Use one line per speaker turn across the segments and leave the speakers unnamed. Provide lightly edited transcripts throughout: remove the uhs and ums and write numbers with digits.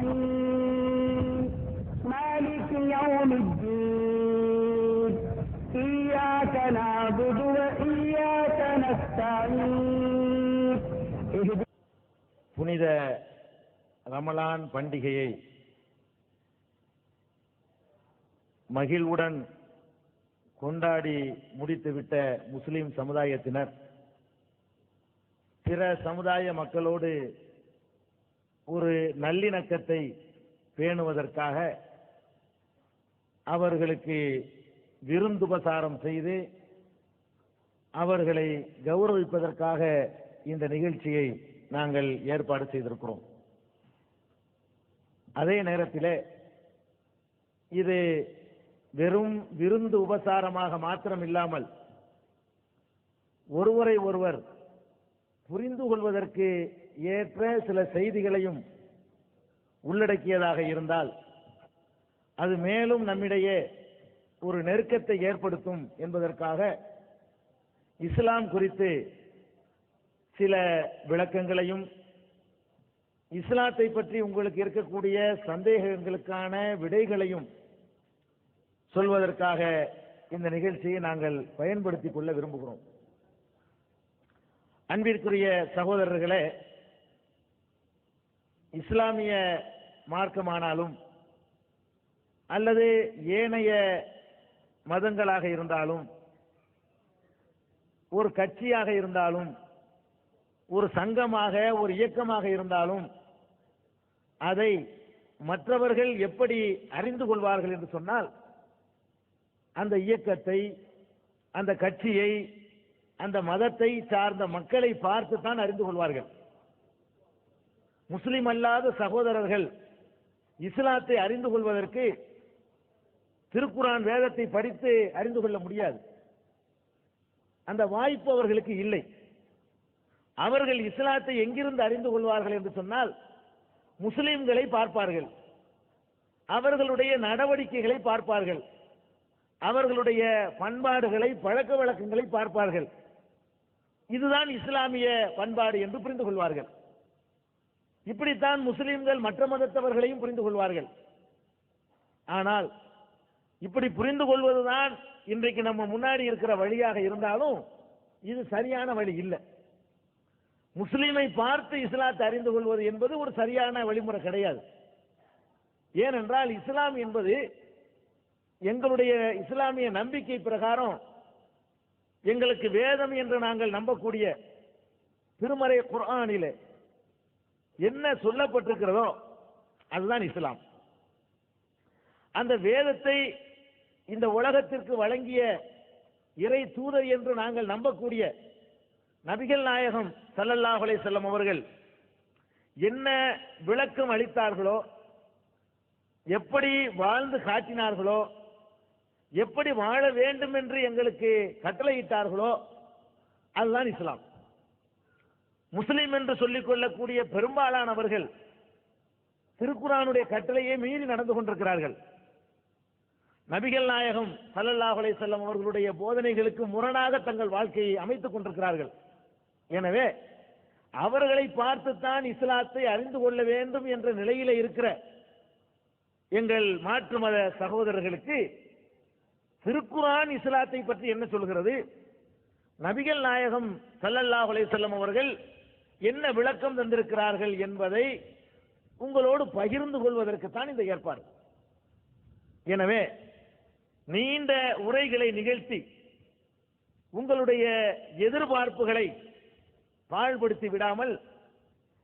الرحيم مالك يوم الدين إياك نعبد وإياك نستعين.
புனித ரமலான் பண்டிகையை மகிழ்வுடன் கொண்டாடி முடித்துவிட்ட முஸ்லிம் சமுதாயத்தினர் பிற சமுதாய மக்களோடு ஒரு நல்லிணக்கத்தை பேணுவதற்காக அவர்களுக்கு விருந்துபசாரம் செய்து அவர்களை கௌரவிப்பதற்காக இந்த நிகழ்ச்சியை நாங்கள் ஏற்பாடு செய்திருக்கிறோம். அதே நேரத்தில் இது வெறும் விருந்து உபசாரமாக மாத்திரம் இல்லாமல் ஒருவரை ஒருவர் புரிந்து கொள்வதற்கு ஏற்ற சில செய்திகளையும் உள்ளடக்கியதாக இருந்தால் அது மேலும் நம்மிடையே ஒரு நெருக்கத்தை ஏற்படுத்தும் என்பதற்காக இஸ்லாம் குறித்து சில விளக்கங்களையும் இஸ்லாத்தை பற்றி உங்களுக்கு இருக்கக்கூடிய சந்தேகங்களுக்கான விடைகளையும் சொல்வதற்காக இந்த நிகழ்ச்சியை நாங்கள் பயன்படுத்திக் கொள்ள விரும்புகிறோம். அன்பிற்குரிய சகோதரர்களே, இஸ்லாமிய மார்க்கமானாலும் அல்லது ஏனைய மதங்களாக இருந்தாலும் ஒரு கட்சியாக இருந்தாலும் ஒரு சங்கமாக ஒரு இயக்கமாக இருந்தாலும் அதை மற்றவர்கள் எப்படி அறிந்து கொள்வார்கள் என்று சொன்னால் அந்த இயக்கத்தை, அந்த கட்சியை, அந்த மதத்தை சார்ந்த மக்களை பார்த்து தான் அறிந்து கொள்வார்கள். முஸ்லிம் அல்லாத சகோதரர்கள் இஸ்லாத்தை அறிந்து கொள்வதற்கு திருக்குர்ஆன் வேதத்தை படித்து அறிந்து கொள்ள முடியாது. அந்த வாய்ப்பு அவர்களுக்கு இல்லை. அவர்கள் இஸ்லாத்தை எங்கிருந்து அறிந்து கொள்வார்கள் என்று சொன்னால் முஸ்லிம்களை பார்ப்பார்கள், அவர்களுடைய நடவடிக்கைகளை பார்ப்பார்கள், அவர்களுடைய பண்பாடுகளை பழக்க வழக்கங்களை பார்ப்பார்கள். இதுதான் இஸ்லாமிய பண்பாடு என்று புரிந்து கொள்வார்கள். இப்படித்தான் முஸ்லிம்கள் மற்ற மதத்தவர்களையும் புரிந்து கொள்வார்கள். ஆனால் இப்படி புரிந்து கொள்வதுதான் இன்றைக்கு நம்ம முன்னாடி இருக்கிற வழியாக இருந்தாலும் இது சரியான வழி இல்லை. முஸ்லிமை பார்த்து இஸ்லாத்தை அறிந்து கொள்வது என்பது ஒரு சரியான வழிமுறை கிடையாது. ஏனென்றால் இஸ்லாம் என்பது எங்களுடைய இஸ்லாமிய நம்பிக்கை பிரகாரம் எங்களுக்கு வேதம் என்று நாங்கள் நம்பக்கூடிய திருமறை குர்ஆனிலே என்ன சொல்லப்பட்டிருக்கிறதோ அதுதான் இஸ்லாம். அந்த வேதத்தை இந்த உலகத்திற்கு வழங்கிய இறை தூதர் என்று நாங்கள் நம்பக்கூடிய நபிகள் நாயகம் ஸல்லல்லாஹு அலைஹி வஸல்லம் அவர்கள் என்ன விளக்கம் அளித்தார்களோ, எப்படி வாழ்ந்து காட்டினார்களோ, எப்படி வாழ வேண்டும் என்று எங்களுக்கு கட்டளையிட்டார்களோ அதுதான் இஸ்லாம். முஸ்லிம் என்று சொல்லிக் கொள்ளக்கூடிய பெரும்பாலானவர்கள் திருக்குர்ஆனுடைய கட்டளையை மீறி நடந்து கொண்டிருக்கிறார்கள். நபிகள் நாயகம் ஸல்லல்லாஹு அலைஹி வஸல்லம் அவர்களுடைய போதனைகளுக்கு முரணாக தங்கள் வாழ்க்கையை அமைத்துக் கொண்டிருக்கிறார்கள். எனவே அவர்களை பார்த்துத்தான் இஸ்லாத்தை அறிந்து கொள்ள வேண்டும் என்ற நிலையில இருக்கிற எங்கள் மாற்று மத சகோதரர்களுக்கு திருக்குர்ஆன் இஸ்லாத்தை பற்றி என்ன சொல்கிறது, நபிகள் நாயகம் ஸல்லல்லாஹு அலைஹி வஸல்லம் அவர்கள் என்ன விளக்கம் தந்திருக்கிறார்கள் என்பதை உங்களோடு பகிர்ந்து கொள்வதற்குத்தான் இந்த ஏற்பாடு. எனவே நீண்ட உரைகளை நிகழ்த்தி உங்களுடைய எதிர்பார்ப்புகளை பாழ்படுத்தி விடாமல்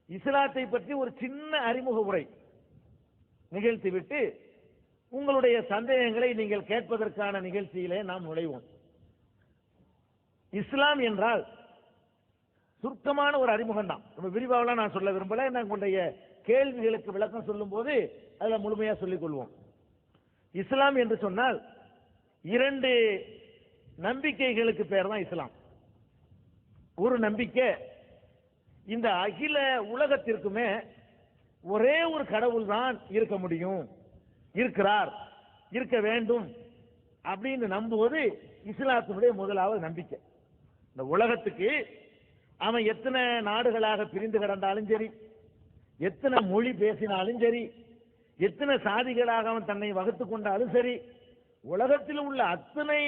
இஸ்லாத்தை பற்றி ஒரு சின்ன அறிமுக உரை நிகழ்த்திவிட்டு உங்களுடைய சந்தேகங்களை நீங்கள் கேட்பதற்கான நிகழ்ச்சியிலே நாம் நுழைவோம். இஸ்லாம் என்றால் சுருக்கமான ஒரு அறிமுகம் தான். ரொம்ப விரிவாகலாம் நான் சொல்ல விரும்பல. உங்களுடைய கேள்விகளுக்கு விளக்கம் சொல்லும் போது அதில் முழுமையா சொல்லிக் கொள்வோம். இஸ்லாம் என்று சொன்னால் இரண்டு நம்பிக்கைகளுக்கு பேர் தான் இஸ்லாம். ஒரு நம்பிக்கை, இந்த அகில உலகத்திற்குமே ஒரே ஒரு கடவுள் தான் இருக்க முடியும், இருக்கிறார், இருக்க வேண்டும் அப்படின்னு நம்புவது இஸ்லாத்தினுடைய முதலாவது நம்பிக்கை. இந்த உலகத்துக்கு அவன் எத்தனை நாடுகளாக பிரிந்து கிடந்தாலும் சரி, எத்தனை மொழி பேசினாலும் சரி, எத்தனை சாதிகளாக அவன் தன்னை வகுத்து கொண்டாலும் சரி, உலகத்தில் உள்ள அத்தனை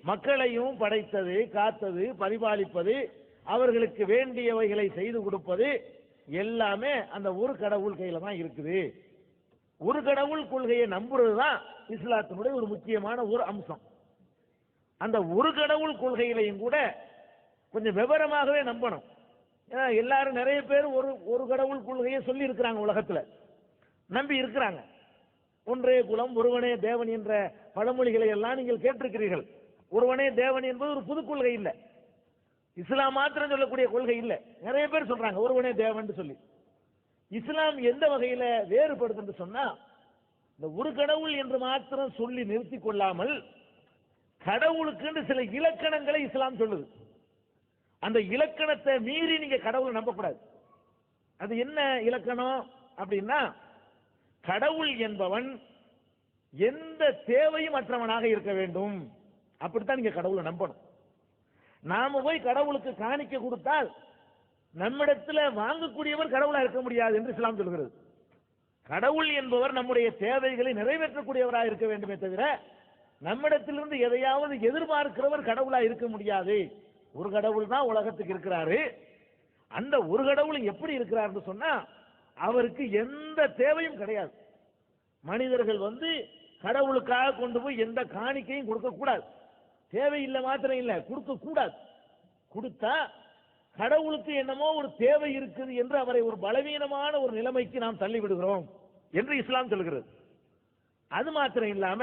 மக்களையும் படைத்தது, காத்தது, பரிபாலிப்பது, அவர்களுக்கு வேண்டியவைகளை செய்து கொடுப்பது எல்லாமே அந்த ஒரு கடவுள் கையில தான் இருக்குது. ஒரு கடவுள் கொள்கையை நம்புறது தான் இஸ்லாத்தினுடைய ஒரு முக்கியமான ஒரு அம்சம். அந்த ஒரு கடவுள் கொள்கையிலையும் கூட கொஞ்சம் விவரமாகவே நம்பணும். ஏன்னா எல்லாரும் நிறைய பேர் ஒரு கடவுள் கொள்கையை சொல்லி இருக்கிறாங்க, உலகத்துல நம்பி இருக்கிறாங்க. ஒன்றே குலம் ஒருவனே தேவன் என்ற பழமொழிகளை எல்லாம் நீங்கள் கேட்டிருக்கிறீர்கள். ஒருவனே தேவன் என்பது ஒரு புது கொள்கை இல்லை, இஸ்லாம் மாத்திரம் சொல்லக்கூடிய கொள்கை இல்லை. நிறைய பேர் சொல்றாங்க ஒருவனே தேவன் சொல்லி. இஸ்லாம் எந்த வகையில வேறுபடுது சொன்னா, இந்த ஒரு கடவுள் என்று மாத்திரம் சொல்லி நிறுத்தி கொள்ளாமல் கடவுளுக்கு சில இலக்கணங்களை இஸ்லாம் சொல்லுது. அந்த இலக்கணத்தை மீறி நீங்க கடவுளை நம்பக்கூடாது. அது என்ன இலக்கணம் அப்படின்னா, கடவுள் என்பவன் எந்த தேவையும் அற்றவனாக இருக்க வேண்டும். அப்படித்தான் நீங்க கடவுளை நம்பணும். நாம போய் கடவுளுக்கு காணிக்க கொடுத்தால் நம்மிடத்துல வாங்கக்கூடியவர் கடவுளா இருக்க முடியாது என்று இஸ்லாம் சொல்கிறது. கடவுள் என்பவர் நம்முடைய தேவைகளை நிறைவேற்றக்கூடியவராக இருக்க வேண்டுமே தவிர நம்மிடத்திலிருந்து எதையாவது எதிர்பார்க்கிறவர் கடவுளா இருக்க முடியாது. ஒரு கடவுள் தான் உலகத்துக்கு இருக்கிறாரு. அந்த ஒரு கடவுள் எப்படி இருக்கிறார் சொன்னா, அவருக்கு எந்த தேவையும் கிடையாது. மனிதர்கள் கடவுளுக்காக கொண்டு போய் எந்த காணிக்கையும் கொடுக்க கூடாது. தேவையில்லை மாத்திரம் இல்லை, கொடுக்க கூடாது. கொடுத்தா கடவுளுக்கு என்னமோ ஒரு தேவை இருக்குது என்று அவரை ஒரு பலவீனமான ஒரு நிலைமைக்கு நாம் தள்ளி விடுகிறோம் என்று இஸ்லாம் சொல்கிறது. அது மாத்திரம் இல்லாம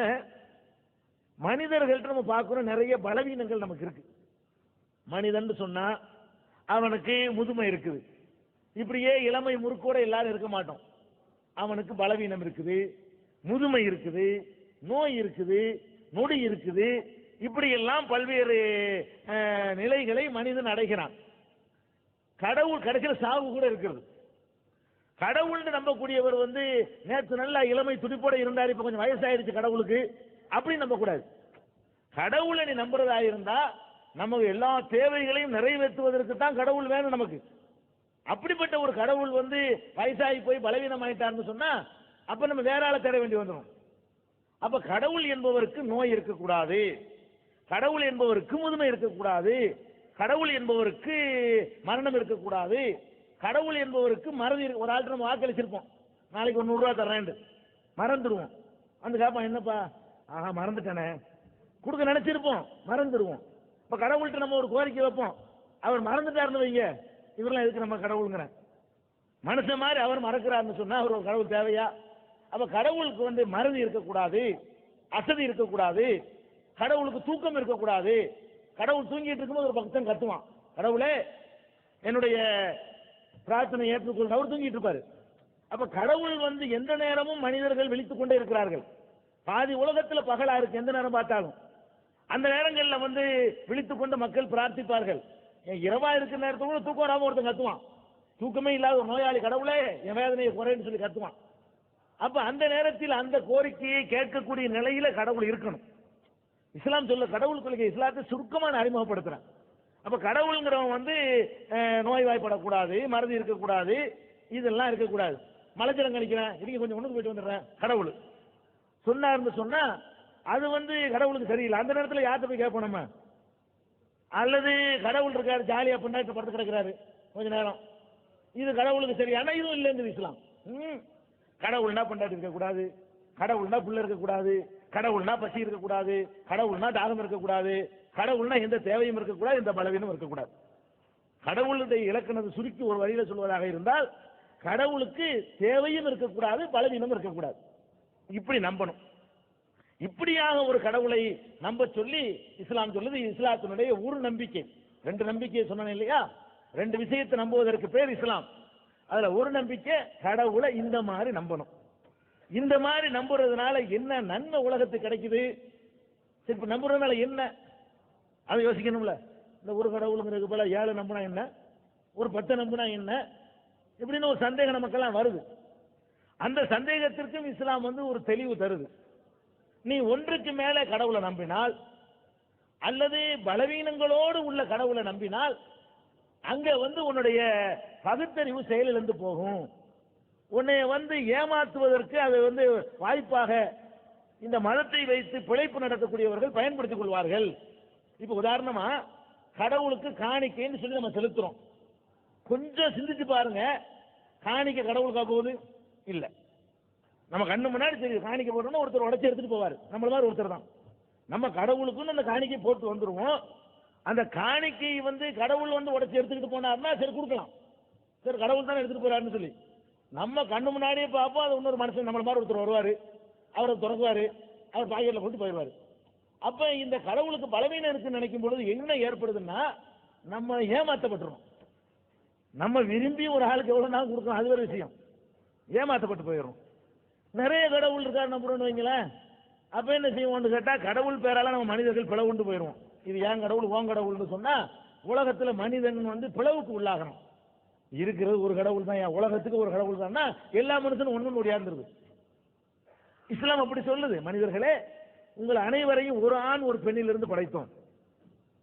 மனிதர்கள்ட்ட நம்ம பார்க்கிறோம், நிறைய பலவீனங்கள் நமக்கு இருக்கு. மனிதன் சொன்னா அவனுக்கு முதுமை இருக்குது. இப்படியே இளமை முறுக்கோட எல்லாரும் இருக்க மாட்டோம். அவனுக்கு பலவீனம் இருக்குது, முதுமை இருக்குது, நோய் இருக்குது, நொடி இருக்குது. இப்படி எல்லாம் பல்வேறு நிலைகளை மனிதன் அடைகிறான். கடவுள் கடைசியில் சாவு கூட இருக்கிறது. கடவுள் நம்பக்கூடியவர் நேற்று நல்லா இளமை துடிப்போட இருந்தார், இப்ப கொஞ்சம் வயசாயிருச்சு கடவுளுக்கு, அப்படி நம்பக்கூடாது. கடவுளை நீ நம்புறதா இருந்தா நமக்கு எல்லா தேவைகளையும் நிறைவேற்றுவதற்கு தான் கடவுள் வேணும் நமக்கு. அப்படிப்பட்ட ஒரு கடவுள் வயசாகி போய் பலவீனம் ஆயிட்டார்னு சொன்னா அப்ப நம்ம வேற ஆளை தேட வேண்டி வந்துடும். அப்ப கடவுள் என்பவருக்கு நோய் இருக்கக்கூடாது, கடவுள் என்பவருக்கு முதுமை இருக்கக்கூடாது, கடவுள் என்பவருக்கு மரணம் இருக்கக்கூடாது, கடவுள் என்பவருக்கு மறதி. ஒரு ஆள் நம்ம வாக்களிச்சிருப்போம், நாளைக்கு ஒரு 100 ரூபா தர்றேன், மறந்துடுவோம். கேட்பான், என்னப்பா, ஆஹா மறந்துட்டானே, கொடுக்க நினைச்சிருப்போம், மறந்துடுவோம். இப்ப கடவுள்கிட்ட நம்ம ஒரு கோரிக்கை வைப்போம், அவர் மறந்துட்டாருன்னு வைங்க, இவரெல்லாம் எதுக்கு நம்ம கடவுளுங்கிற மனுஷன் மாதிரி அவர் மறக்கிறாருன்னு சொன்னா அவர் ஒரு கடவுள் தேவையா? அப்ப கடவுளுக்கு மறதி இருக்கக்கூடாது, அசதி இருக்கக்கூடாது, கடவுளுக்கு தூக்கம் இருக்கக்கூடாது. கடவுள் தூங்கிட்டு இருக்கும்போது ஒரு பக்தன் கத்துவான், கடவுளே என்னுடைய பிரார்த்தனை ஏற்றுக்கொள்ள, அவர் தூங்கிட்டு இருப்பாரு. அப்ப கடவுள் எந்த நேரமும் மனிதர்கள் விழித்துக் கொண்டே இருக்கிறார்கள். பாதி உலகத்துல பகலா இருக்கு, எந்த நேரம் பார்த்தாலும் அந்த நேரங்கள்ல விழித்துக் கொண்டு மக்கள் பிரார்த்திப்பார்கள். இரவா இருக்கிற நேரத்துல கூட தூக்கம் வராம ஒருத்தன் கத்துவான், தூக்கமே இல்லாத ஒரு நோயாளி, கடவுளே என் வேதனையை குறைன்னு சொல்லி கத்துவான். அப்ப அந்த நேரத்தில் அந்த கோரிக்கையை கேட்கக்கூடிய நிலையில கடவுள் இருக்கணும். இஸ்லாம் சொல்ல கடவுள் கொள்கை இஸ்லாத்தை சுருக்கமான அறிமுகப்படுத்துறேன். அப்ப கடவுள்ங்கிறவன் நோய்வாய்ப்படக்கூடாது, மறதி இருக்கக்கூடாது, இதெல்லாம் இருக்கக்கூடாது. மலைச்சலம் கழிக்கிறேன், இன்னைக்கு கொஞ்சம் ஒண்ணுக்கு போயிட்டு வந்துடுறேன், கடவுள் சொன்னார்னு சொன்னா அது கடவுளுக்கு சரியில்லை. அந்த நேரத்தில் யார்கிட்ட போய் கேட்போம் நம்ம? அல்லது கடவுள் இருக்காரு, ஜாலியா பொண்டாட்டி படுத்து கிடக்கிறாரு கொஞ்ச நேரம், இது கடவுளுக்கு சரியான இதுவும் இல்லைங்குது இஸ்லாம். கடவுள்னா பொண்டாட்டி இருக்கக்கூடாது, கடவுள்னா புள்ள இருக்கக்கூடாது, கடவுள்னா பசி இருக்கக்கூடாது, கடவுள்னா தாகம் இருக்கக்கூடாது, கடவுள்னா எந்த தேவையும் இருக்கக்கூடாது, எந்த பலவீனமும் இருக்கக்கூடாது. கடவுளுடைய இலக்கணத்தை சுருக்கி ஒரு வழியில சொல்வதாக இருந்தால் கடவுளுக்கு தேவையும் இருக்கக்கூடாது, பலவீனமும் இருக்கக்கூடாது. இப்படி நம்பணும். இப்படியாக ஒரு கடவுளை நம்ப சொல்லி இஸ்லாம் சொல்லுது. இஸ்லாத்தினுடைய ஒரு நம்பிக்கை, 2 நம்பிக்கையை சொன்னேன் இல்லையா? 2 விஷயத்தை நம்புவதற்கு பேர் இஸ்லாம். அதுல ஒரு நம்பிக்கை, கடவுளை இந்த மாதிரி நம்பணும். இந்த மாதிரி நம்புறதுனால என்ன நன்மை உலகத்துக்கு கிடைக்குது? இப்ப நம்புறதுனால என்ன, அதை யோசிக்கணும்ல. இந்த ஒரு கடவுளுங்கிறதுக்கு போல 7 நம்பினா என்ன, ஒரு 10 நம்பினா என்ன, இப்படின்னு ஒரு சந்தேகம் நமக்கெல்லாம் வருது. அந்த சந்தேகத்திற்கும் இஸ்லாம் ஒரு தெளிவு தருது. நீ ஒன்றுக்கு மேல கடவுளை நம்பினால் அல்லது பலவீனங்களோடு உள்ள கடவுளை நம்பினால் அங்க உன்னுடைய பகுத்தறிவு செயலிழந்து போகும். உன்னை வந்து ஏமாற்றுவதற்கு அதை வந்து வாய்ப்பாக இந்த மதத்தை வைத்து பிழைப்பு நடத்தக்கூடியவர்கள் பயன்படுத்திக் கொள்வார்கள். இப்ப உதாரணமா கடவுளுக்கு காணிக்கைன்னு சொல்லி நம்ம செலுத்துறோம். கொஞ்சம் சிந்திச்சு பாருங்க, காணிக்கை கடவுளுக்கா போகுது? இல்ல. நம்ம கண்ணு முன்னாடி தெரியும் காணிக்கை போட்டோம்னா ஒருத்தர் உடைச்சு எடுத்துட்டு போவாரு, நம்மள மாதிரி ஒருத்தர் தான். நம்ம கடவுளுக்குன்னு அந்த காணிக்கை போட்டு வந்துருவோம். அந்த காணிக்கை வந்து கடவுள் வந்து உடைச்சு எடுத்துக்கிட்டு போனாருன்னா சரி கொடுக்கலாம், சரி கடவுள் தானே எடுத்துட்டு போறாருன்னு சொல்லி நம்ம கண்ணு முன்னாடியே பார்ப்போம். அது இன்னொரு மனுஷன் நம்மள மாதிரி ஒருத்தர் வருவாரு, அவரை திறக்குவாரு, அவர் பாக்கெட்ல கொண்டு போயிடுவாரு. அப்ப இந்த கடவுளுக்கு பலவீனம் இருக்குன்னு நினைக்கும் பொழுது என்ன ஏற்படுதுன்னா நம்ம ஏமாற்றப்பட்டுரும். நம்ம விரும்பி ஒரு ஆளுக்கு எவ்வளவு நாள் கொடுக்கணும், அது ஒரு விஷயம், ஏமாற்றப்பட்டு போயிடும். நிறைய கடவுள் இருக்காரு நம்புறோம்னு வைங்களேன். அப்ப என்ன செய்வோம்னு கேட்டா கடவுள் பேரால நம்ம மனிதர்கள் பிளவு கொண்டு போயிடுவோம். இது ஏன் கடவுள் ஓன் கடவுள்னு சொன்னா உலகத்துல மனிதன் வந்து பிளவுக்கு உள்ளாகணும். இருக்கிறது ஒரு கடவுள் தான், உலகத்துக்கு ஒரு கடவுள் தான், எல்லா மனுஷனும் ஒண்ணு ஒடியாந்துருது. இஸ்லாம் அப்படி சொல்லுது, மனிதர்களே உங்கள் அனைவரையும் ஒரு ஆண் ஒரு பெண்ணிலிருந்து படைத்தோம்.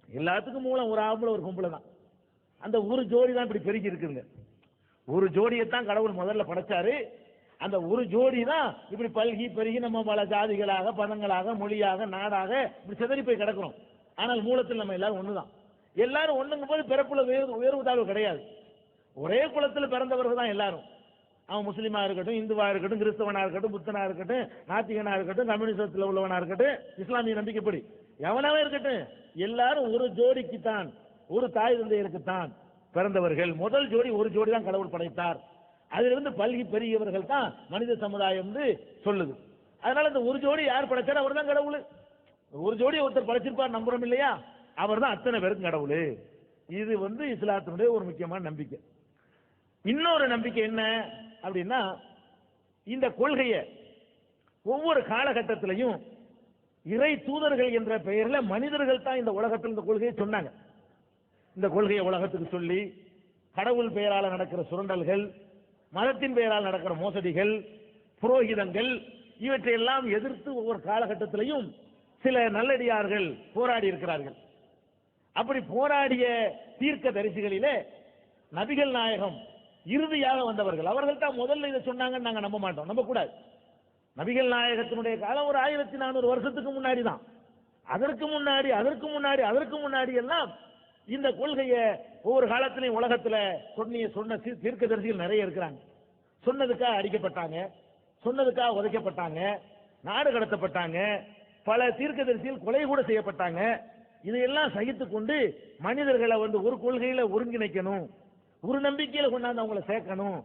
எல்லாத்துக்கும் மூலம் ஒரு ஆம்பளை ஒரு பொம்பளை தான். அந்த ஒரு ஜோடி தான் இப்படி பெருகி இருக்குங்க. ஒரு ஜோடியைத்தான் கடவுள் முதல்ல படைச்சாரு. அந்த ஒரு ஜோடி தான் இப்படி பல்கி பெருகி நம்ம பல ஜாதிகளாக பதங்களாக மொழியாக நாடாக இப்படி சிதறி போய் கிடக்கிறோம். ஆனால் மூலத்தில் நம்ம எல்லாரும் ஒண்ணுதான். எல்லாரும் ஒண்ணுங்கும் போது பிறப்புல உயர்வு தாழ்வு கிடையாது. ஒரே குலத்தில் பிறந்தவர்கள் தான் எல்லாரும். அவன் முஸ்லீமா இருக்கட்டும், இந்துவா இருக்கட்டும், கிறிஸ்தவனா இருக்கட்டும், புத்தனா இருக்கட்டும், நாத்திகனா இருக்கட்டும், கம்யூனிஸ்டத்தில் உள்ளவனா இருக்கட்டும், இஸ்லாமிய நம்பிக்கைப்படி எவனாவே இருக்கட்டும், எல்லாரும் ஒரு ஜோடிக்கு தான், ஒரு தாய் தந்தையருக்கு தான் பிறந்தவர்கள். முதல் ஜோடி ஒரு ஜோடி தான் கடவுள் படைத்தார். அதிலிருந்து பல்கி பெரியவர்கள் தான் மனித சமுதாயம் சொல்லுது. அதனால இந்த ஒரு ஜோடி யார் படைச்சார்? அவர் தான் கடவுள். ஒரு ஜோடி ஒருத்தர் படைச்சிருப்பார் நம்புறோம் இல்லையா? அவர் தான் அத்தனை பேருக்கும் கடவுள். இது இஸ்லாத்தினுடைய ஒரு முக்கியமான நம்பிக்கை. இன்னொரு நம்பிக்கை என்ன அப்படின்னா, இந்த கொள்கையை ஒவ்வொரு காலகட்டத்திலையும் இறை தூதர்கள் என்ற பெயரில் மனிதர்கள் தான் இந்த உலகத்தில் இந்த கொள்கையை சொன்னாங்க. இந்த கொள்கையை உலகத்துக்கு சொல்லி கடவுள் பெயரால் நடக்கிற சுரண்டல்கள், மதத்தின் பெயரால் நடக்கிற மோசடிகள், புரோகிதங்கள், இவற்றையெல்லாம் எதிர்த்து ஒவ்வொரு காலகட்டத்திலையும் சில நல்லடியார்கள் போராடி இருக்கிறார்கள். அப்படி போராடிய தீர்க்க தரிசிகளிலே நபிகள் நாயகம் இறுதியாக வந்தவர்கள். அவர்கள் தான் முதல்ல இதை சொன்னாங்கன்னு நாங்கள் நம்ப மாட்டோம், நம்ப கூடாது. நபிகள் நாயகத்தினுடைய காலம் ஒரு 1400 வருஷத்துக்கு முன்னாடி தான். அதற்கு முன்னாடி எல்லாம் இந்த கொள்கையை ஒவ்வொரு காலத்திலையும் உலகத்தில் சொன்ன தீர்க்க தரிசிகள் நிறைய இருக்கிறாங்க. சொன்னதுக்காக அடிக்கப்பட்டாங்க, சொன்னதுக்காக உதைக்கப்பட்டாங்க, நாடு கடத்தப்பட்டாங்க, பல தீர்க்க தரிசிகள் கொலை கூட செய்யப்பட்டாங்க. இதையெல்லாம் சகித்துக் கொண்டு மனிதர்களை ஒரு கொள்கையில ஒருங்கிணைக்கணும், ஒரு நம்பிக்கையில கொண்டாந்து அவங்களை சேர்க்கணும்,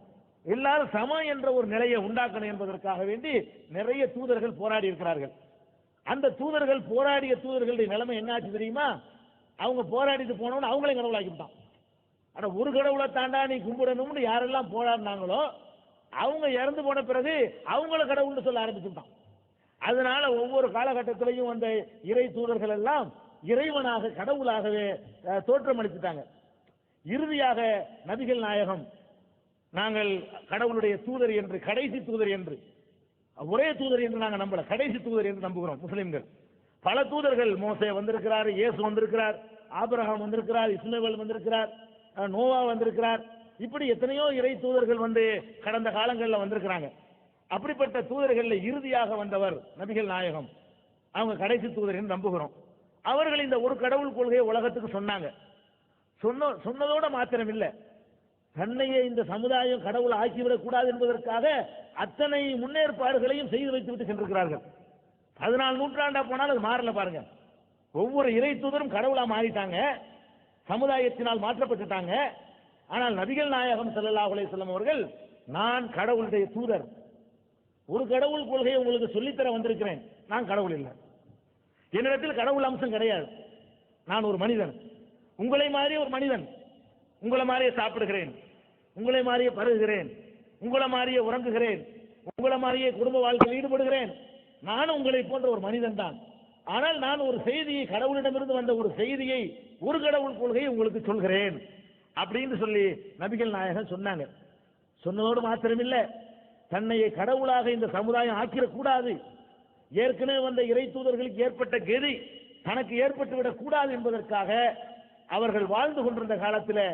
எல்லாரும் சமம் என்ற ஒரு நிலையை உண்டாக்கணும் என்பதற்காக வேண்டி நிறைய தூதர்கள் போராடி இருக்கிறார்கள். அந்த தூதர்கள் போராடிய தூதர்களுடைய நிலைமை என்ன ஆச்சு தெரியுமா? அவங்க போராடிட்டு போனவங்க அவங்களையும் கடவுளாக்கிட்டான். ஆனா ஒரு கடவுளை தாண்டா நீ கும்பிடணும்னு யாரெல்லாம் போராடினாங்களோ அவங்க இறந்து போன பிறகு அவங்கள கடவுள்னு சொல்ல ஆரம்பிச்சுட்டான். அதனால ஒவ்வொரு காலகட்டத்திலையும் அந்த இறை தூதர்கள் எல்லாம் இறைவனாக கடவுளாகவே தோற்றமளித்துட்டாங்க. இறுதியாக நபிகள் நாயகம் நாங்கள் கடவுளுடைய தூதர் என்று, கடைசி தூதர் என்று, ஒரே தூதர் என்று நாங்கள் நம்பல, கடைசி தூதர் என்று நம்புகிறோம் முஸ்லிம்கள். பல தூதர்கள், மோசே வந்திருக்கிறார், இயேசு வந்திருக்கிறார், ஆபிரகாம் வந்திருக்கிறார், இஸ்மவேல் வந்திருக்கிறார், நோவா வந்திருக்கிறார், இப்படி எத்தனையோ இறை தூதர்கள் கடந்த காலங்களில் வந்திருக்கிறாங்க. அப்படிப்பட்ட தூதர்களில் இறுதியாக வந்தவர் நபிகள் நாயகம். அவங்க கடைசி தூதர் என்று நம்புகிறோம். அவர்கள் இந்த ஒரு கடவுள் கொள்கையை உலகத்துக்கு சொன்னாங்க. சொன்னதோட மாத்திரம் இல்லை, தன்னையே இந்த சமுதாயம் கடவுள் ஆக்கிவிடக் கூடாது என்பதற்காக அத்தனை முன்னேற்பாடுகளையும் செய்து வைத்துவிட்டு சென்றிருக்கிறார்கள். 14 நூற்றாண்டா போனாலும் அது மாறல பாருங்க. ஒவ்வொரு இறை தூதரும் கடவுளா மாறிட்டாங்க, சமுதாயத்தினால் மாற்றப்பட்டுட்டாங்க. ஆனால் நபிகள் நாயகம் ஸல்லல்லாஹு அலைஹி வஸல்லம் அவர்கள், நான் கடவுளுடைய தூதர், ஒரு கடவுள் கொள்கையை உங்களுக்கு சொல்லித்தர வந்திருக்கிறேன், நான் கடவுள் இல்லை, என்னிடத்தில் கடவுள் அம்சம் கிடையாது, நான் ஒரு மனிதன், உங்களை மாதிரியே ஒரு மனிதன், உங்களை மாதிரியே சாப்பிடுகிறேன், உங்களை மாதிரியே பருகுகிறேன், உங்களை மாதிரியே உறங்குகிறேன், உங்களை மாதிரியே குடும்ப வாழ்க்கையில் ஈடுபடுகிறேன், நானும் உங்களை போன்ற ஒரு மனிதன் தான். ஆனால் நான் ஒரு செய்தியை, கடவுளிடமிருந்து வந்த ஒரு செய்தியை, ஒரு கடவுள் கொள்கையை உங்களுக்கு சொல்கிறேன் அப்படின்னு சொல்லி நபிகள் நாயகம் சொன்னாங்க. சொன்னதோடு மாத்திரமில்ல, தன்னையை கடவுளாக இந்த சமுதாயம் ஆக்கிடக்கூடாது, ஏற்கனவே வந்த இறை தூதர்களுக்கு ஏற்பட்ட கெதி தனக்கு ஏற்பட்டு விடக் கூடாது என்பதற்காக அவர்கள் வாழ்ந்து கொண்டிருந்த காலத்தில்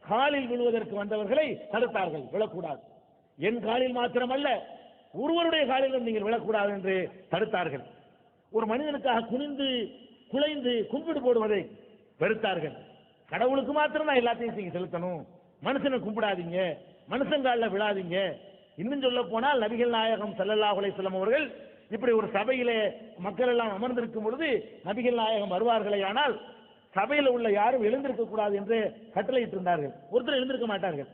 காலில் விழுவதற்கு வந்தவர்களை தடுத்தார்கள், விழக்கூடாது. என் காலில் மாத்திரமல்ல ஒருவருடைய காலிலும் நீங்கள் விழக்கூடாது என்று தடுத்தார்கள். ஒரு மனிதனுக்காக குனிந்து குலைந்து கும்பிடு போடுவதை வெறுத்தார்கள். கடவுளுக்கு மாத்திரம் தான் எல்லாத்தையும் நீங்க செலுத்தணும், மனுஷனை கும்பிடாதீங்க, மனுஷங்காலில் விழாதீங்க. இன்னும் சொல்ல போனால் நபிகள் நாயகம் ஸல்லல்லாஹு அலைஹி வஸல்லம் அவர்கள் இப்படி ஒரு சபையிலே மக்கள் எல்லாம் அமர்ந்திருக்கும் பொழுது நபிகள் நாயகம் வருவார்களே ஆனால் சபையில் உள்ள யாரும் எழுந்திருக்க கூடாது என்று கட்டளையிட்டு இருந்தார்கள். ஒருத்தர் எழுந்திருக்க மாட்டார்கள்.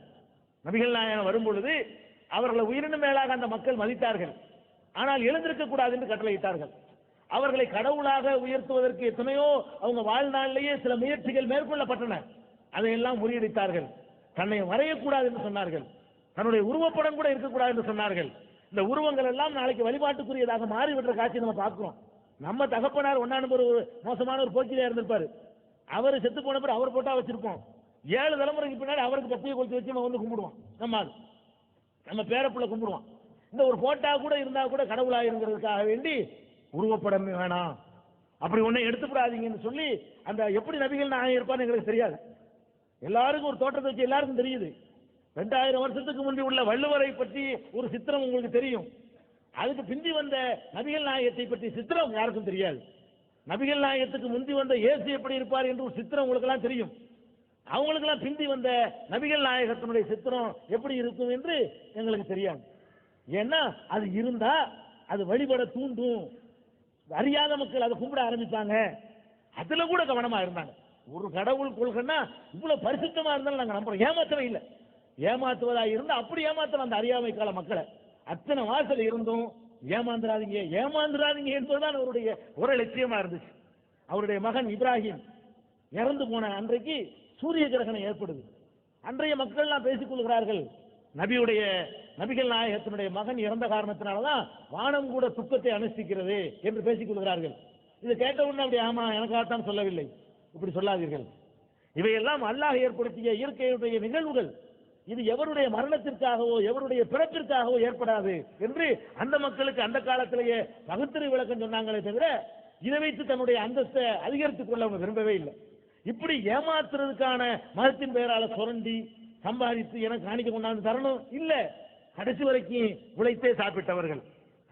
நபிகள் நாயகம் வரும் பொழுது அவர்களை உயிரினும் மேலாக அந்த மக்கள் மதித்தார்கள். ஆனால் எழுந்திருக்க கூடாது என்று கட்டளையிட்டார்கள். அவர்களை கடவுளாக உயர்த்துவதற்கு எத்தனையோ அவங்க வாழ்நாளிலேயே சில முயற்சிகள் மேற்கொள்ளப்பட்டன. அதையெல்லாம் முறியடித்தார்கள். தன்னை வரையக்கூடாது என்று சொன்னார்கள். தன்னுடைய உருவப்படம் கூட இருக்கக்கூடாது என்று சொன்னார்கள். இந்த உருவங்கள் எல்லாம் நாளைக்கு வழிபாட்டுக்குரியதாக மாறிவிடுற காட்சி நம்ம பார்க்கிறோம். நம்ம தகப்பனார் ஒன்னா நம்பர் ஒரு மோசமான ஒரு போக்கிலே இருந்திருப்பாரு. அவர் செத்து போன பிறகு அவர் போட்டா வச்சிருப்போம். 7 தலைமுறைக்கு பின்னாடி அவருக்கு பத்தியை கொளுத்தி வச்சு நம்ம வந்து கும்பிடுவோம். நம்ம பேரப்புள்ள கும்பிடுவோம். இந்த ஒரு போட்டா கூட இருந்தா கூட கடவுளாயிருங்கிறதுக்காக வேண்டி உருவப்படம் வேணாம், அப்படி ஒன்றை எடுத்துக்கூடாதீங்கன்னு சொல்லி அந்த எப்படி நபிகள் நாயகம் இருப்பான்னு எங்களுக்கு தெரியாது. எல்லாருக்கும் ஒரு தோற்றத்தை வச்சு எல்லாருக்கும் தெரியுது. 2000 வருஷத்துக்கு முன்பு உள்ள வள்ளுவரை பற்றி ஒரு சித்திரம் உங்களுக்கு தெரியும். அதுக்கு பிந்தி வந்த நபிகள் நாயகத்தை பற்றி சித்திரம் யாருக்கும் தெரியாது. நபிகள் நாயகத்துக்கு முந்தி வந்த இயேசு எப்படி இருப்பார் என்று ஒரு சித்திரம் உங்களுக்கு எல்லாம் தெரியும். அவங்களுக்கெல்லாம் பிந்தி வந்த நபிகள் நாயகத்தினுடைய சித்திரம் எப்படி இருக்கும் என்று எங்களுக்கு தெரியாது. ஏன்னா அது இருந்தா அது வழிபட தூண்டும். அறியாத மக்கள் அதை கும்பிட ஆரம்பித்தாங்க. அதுல கூட கவனமா இருந்தாங்க. ஒரு கடவுள் கொள்கைன்னா இவ்வளவு பரிசுத்தமா இருந்தாலும் நாங்க நம்புறோம். ஏமாத்தவே இல்லை. ஏமாத்துவதா இருந்தா அப்படி ஏமாத்தலாம் அந்த அறியாமை கால மக்களை. அத்தனை வாசல் இருந்தும் ஏமாந்துராதீங்க ஏமாந்துராதீங்க என்பதுதான் அவருடைய ஒரு லட்சியமா இருந்துச்சு. அவருடைய மகன் இப்ராஹிம் இறந்து போன அன்றைக்கு சூரிய கிரகணம் ஏற்படுது. அன்றைய மக்கள் எல்லாம் பேசிக் கொள்கிறார்கள், நபிகள் நாயகத்தினுடைய மகன் இறந்த காரணத்தினாலதான் வானம் கூட துக்கத்தை அனுஷ்டிக்கிறது என்று பேசிக் கொள்கிறார்கள். இதை கேட்ட உடனே அப்படி ஆமா எனக்காகத்தான் சொல்லவில்லை, இப்படி சொல்லாதீர்கள். இவையெல்லாம் அல்லாஹ் ஏற்படுத்திய இயற்கையுடைய நிகழ்வுகள். இது எவருடைய மரணத்திற்காகவோ எவருடைய பிறப்பிற்காகவோ ஏற்படாது என்று அந்த மக்களுக்கு அந்த காலத்திலேயே பகுத்தறிவு விளக்கம் சொன்னாங்களே தவிர இதை வைத்து தன்னுடைய அந்தஸ்தை அதிகரித்துக் கொள்ள அவங்க விரும்பவே இல்லை. இப்படி ஏமாத்துறதுக்கான மதத்தின் பெயரால சுரண்டி சம்பாதித்து எனக்கு காணிக்க கொண்டாந்து தரணும் இல்ல. கடைசி வரைக்கும் உழைத்தே சாப்பிட்டவர்கள்,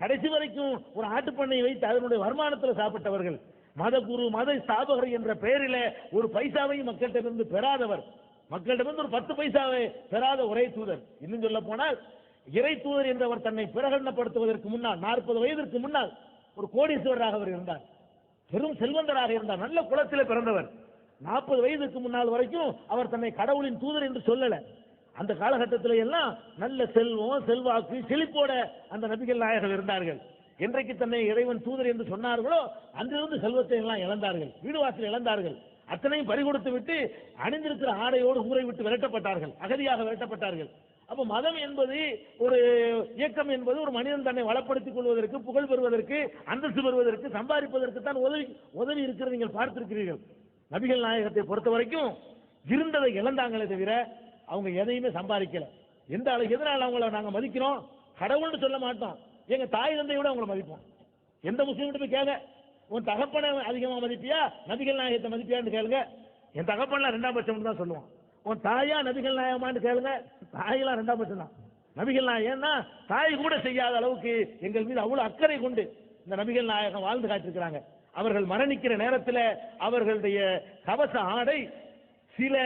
கடைசி வரைக்கும் ஒரு ஆட்டுப்பண்ணையை வைத்து அதனுடைய வருமானத்தில் சாப்பிட்டவர்கள், மத குரு மத ஸ்தாபகர் என்ற பெயரில ஒரு பைசாவையும் மக்களிடமிருந்து பெறாதவர், மக்களிடமிருந்து ஒரு 10 பைசாவை பெறாத ஒரே தூதர். இன்னும் சொல்ல போனால் இறை தூதர் என்றவர் தன்னை பிரகடனப்படுத்துவதற்கு முன்னால் 40 வயதிற்கு முன்னால் ஒரு கோடீஸ்வரராக அவர் இருந்தார், பெரும் செல்வந்தராக இருந்தார், நல்ல குலத்திலே பிறந்தவர். 40 வயதுக்கு முன்னால் வரைக்கும் அவர் தன்னை கடவுளின் தூதர் என்று சொல்லல. அந்த காலகட்டத்தில் எல்லாம் நல்ல செல்வம் செல்வாக்கு செழிப்போட அந்த நபிகள் நாயகர்கள் இருந்தார்கள். என்றைக்கு தன்னை இறைவன் தூதர் என்று சொன்னார்களோ அங்கிருந்து செல்வத்தை எல்லாம் இழந்தார்கள், வீடு வாசல் இழந்தார்கள், அத்தனையும் பறிகொடுத்து விட்டு அணிந்திருக்கிற ஆடையோடு ஊரை விட்டு விரட்டப்பட்டார்கள், அகதியாக விரட்டப்பட்டார்கள். அப்ப மதம் என்பது ஒரு இயக்கம் என்பது ஒரு மனிதன் தன்னை வளப்படுத்திக் கொள்வதற்கு, புகழ் பெறுவதற்கு, அந்தஸ்து பெறுவதற்கு, சம்பாதிப்பதற்கு தான் உதவி இருக்கிறது. நீங்கள் பார்த்திருக்கிறீர்கள். நபிகள் நாயகத்தை பொறுத்த வரைக்கும் இருந்ததை இழந்தாங்களே தவிர அவங்க எதையுமே சம்பாதிக்கல. எதனால அவங்கள நாங்க மதிக்கிறோம்? கடவுள்னு சொல்ல மாட்டோம், எங்க தாய் தந்தையை விட அவங்களை மதிப்போம். எந்த முஸ்லீம் போய் கேங்க, உன் தகப்பனை அதிகமா மதிப்பியா நபிகள் நாயகத்தை மதிப்பியான்னு கேளுங்க, என் தகப்பன்லாம் 2ஆம் பட்சம் தான் சொல்லுவான். உன் தாயா நபிகள் நாயகமான்னு கேளுங்க, தாயெல்லாம் 2ஆம் பட்சம் தான். நபிகள் நாயகம்னா தாய் கூட செய்யாத அளவுக்கு எங்கள் மீது அவ்வளவு அக்கறை கொண்டு இந்த நபிகள் நாயகம் வாழ்ந்து காட்டிருக்கிறாங்க. அவர்கள் மரணிக்கிற நேரத்தில் அவர்களுடைய கவச ஆடை சில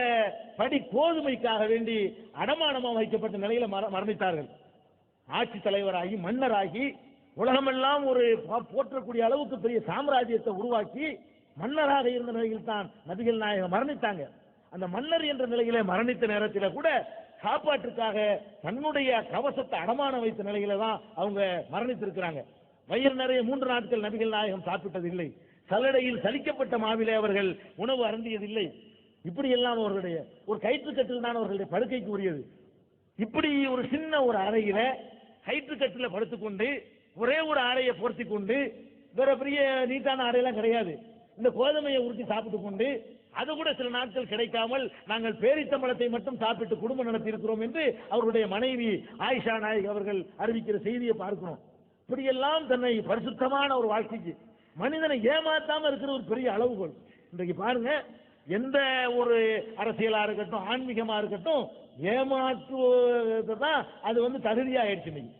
படி கோதுமைக்காக வேண்டி அடமானமாக வைக்கப்பட்ட நிலையில மரணித்தார்கள். ஆட்சி தலைவராகி மன்னராகி உலகமெல்லாம் ஒரு போற்றக்கூடிய அளவுக்கு பெரிய சாம்ராஜ்யத்தை உருவாக்கி மன்னராக இருந்த நிலையில் தான் நபிகள் நாயகம் மரணித்தாங்க. அந்த மன்னர் என்ற நிலையில மரணித்த நேரத்தில் கூட சாப்பாட்டுக்காக தன்னுடைய கவசத்தை அடமானம் வைத்த நிலையில தான் அவங்க மரணித்திருக்கிறாங்க. வயிறு நிறைய 3 நாட்கள் நபிகள் நாயகம் சாப்பிட்டதில்லை. சல்லடையில் சலிக்கப்பட்ட மாவிலே அவர்கள் உணவு அருந்தியதில்லை. இப்படி எல்லாம் அவர்களுடைய ஒரு கயிற்றுக்கட்டில் தான் அவர்களுடைய படுக்கைக்கு உரியது. இப்படி ஒரு சின்ன ஒரு அறையில கயிற்றுக்கட்டில படுத்துக்கொண்டு ஒரே ஒரு ஆடையை பொருத்தி கொண்டு, வேற பெரிய நீட்டான ஆடையெல்லாம் கிடையாது, இந்த கோதுமையை உருட்டி சாப்பிட்டு கொண்டு, அது கூட சில நாட்கள் கிடைக்காமல் நாங்கள் பேரித்தம்பழத்தை மட்டும் சாப்பிட்டு குடும்பம் நடத்தி இருக்கிறோம் என்று அவருடைய மனைவி ஆயிஷா நாயக் அவர்கள் அறிவிக்கிற செய்தியை பார்க்கிறோம். இப்படியெல்லாம் தன்னை பரிசுத்தமான ஒரு வாழ்க்கைக்கு மனிதனை ஏமாத்தாம இருக்கிற ஒரு பெரிய அளவுகோல். இன்றைக்கு பாருங்க, எந்த ஒரு அரசியலா இருக்கட்டும், ஆன்மீகமா இருக்கட்டும், ஏமாற்றுவது தான் அது வந்து தகுதியா ஆயிடுச்சு இன்னைக்கு.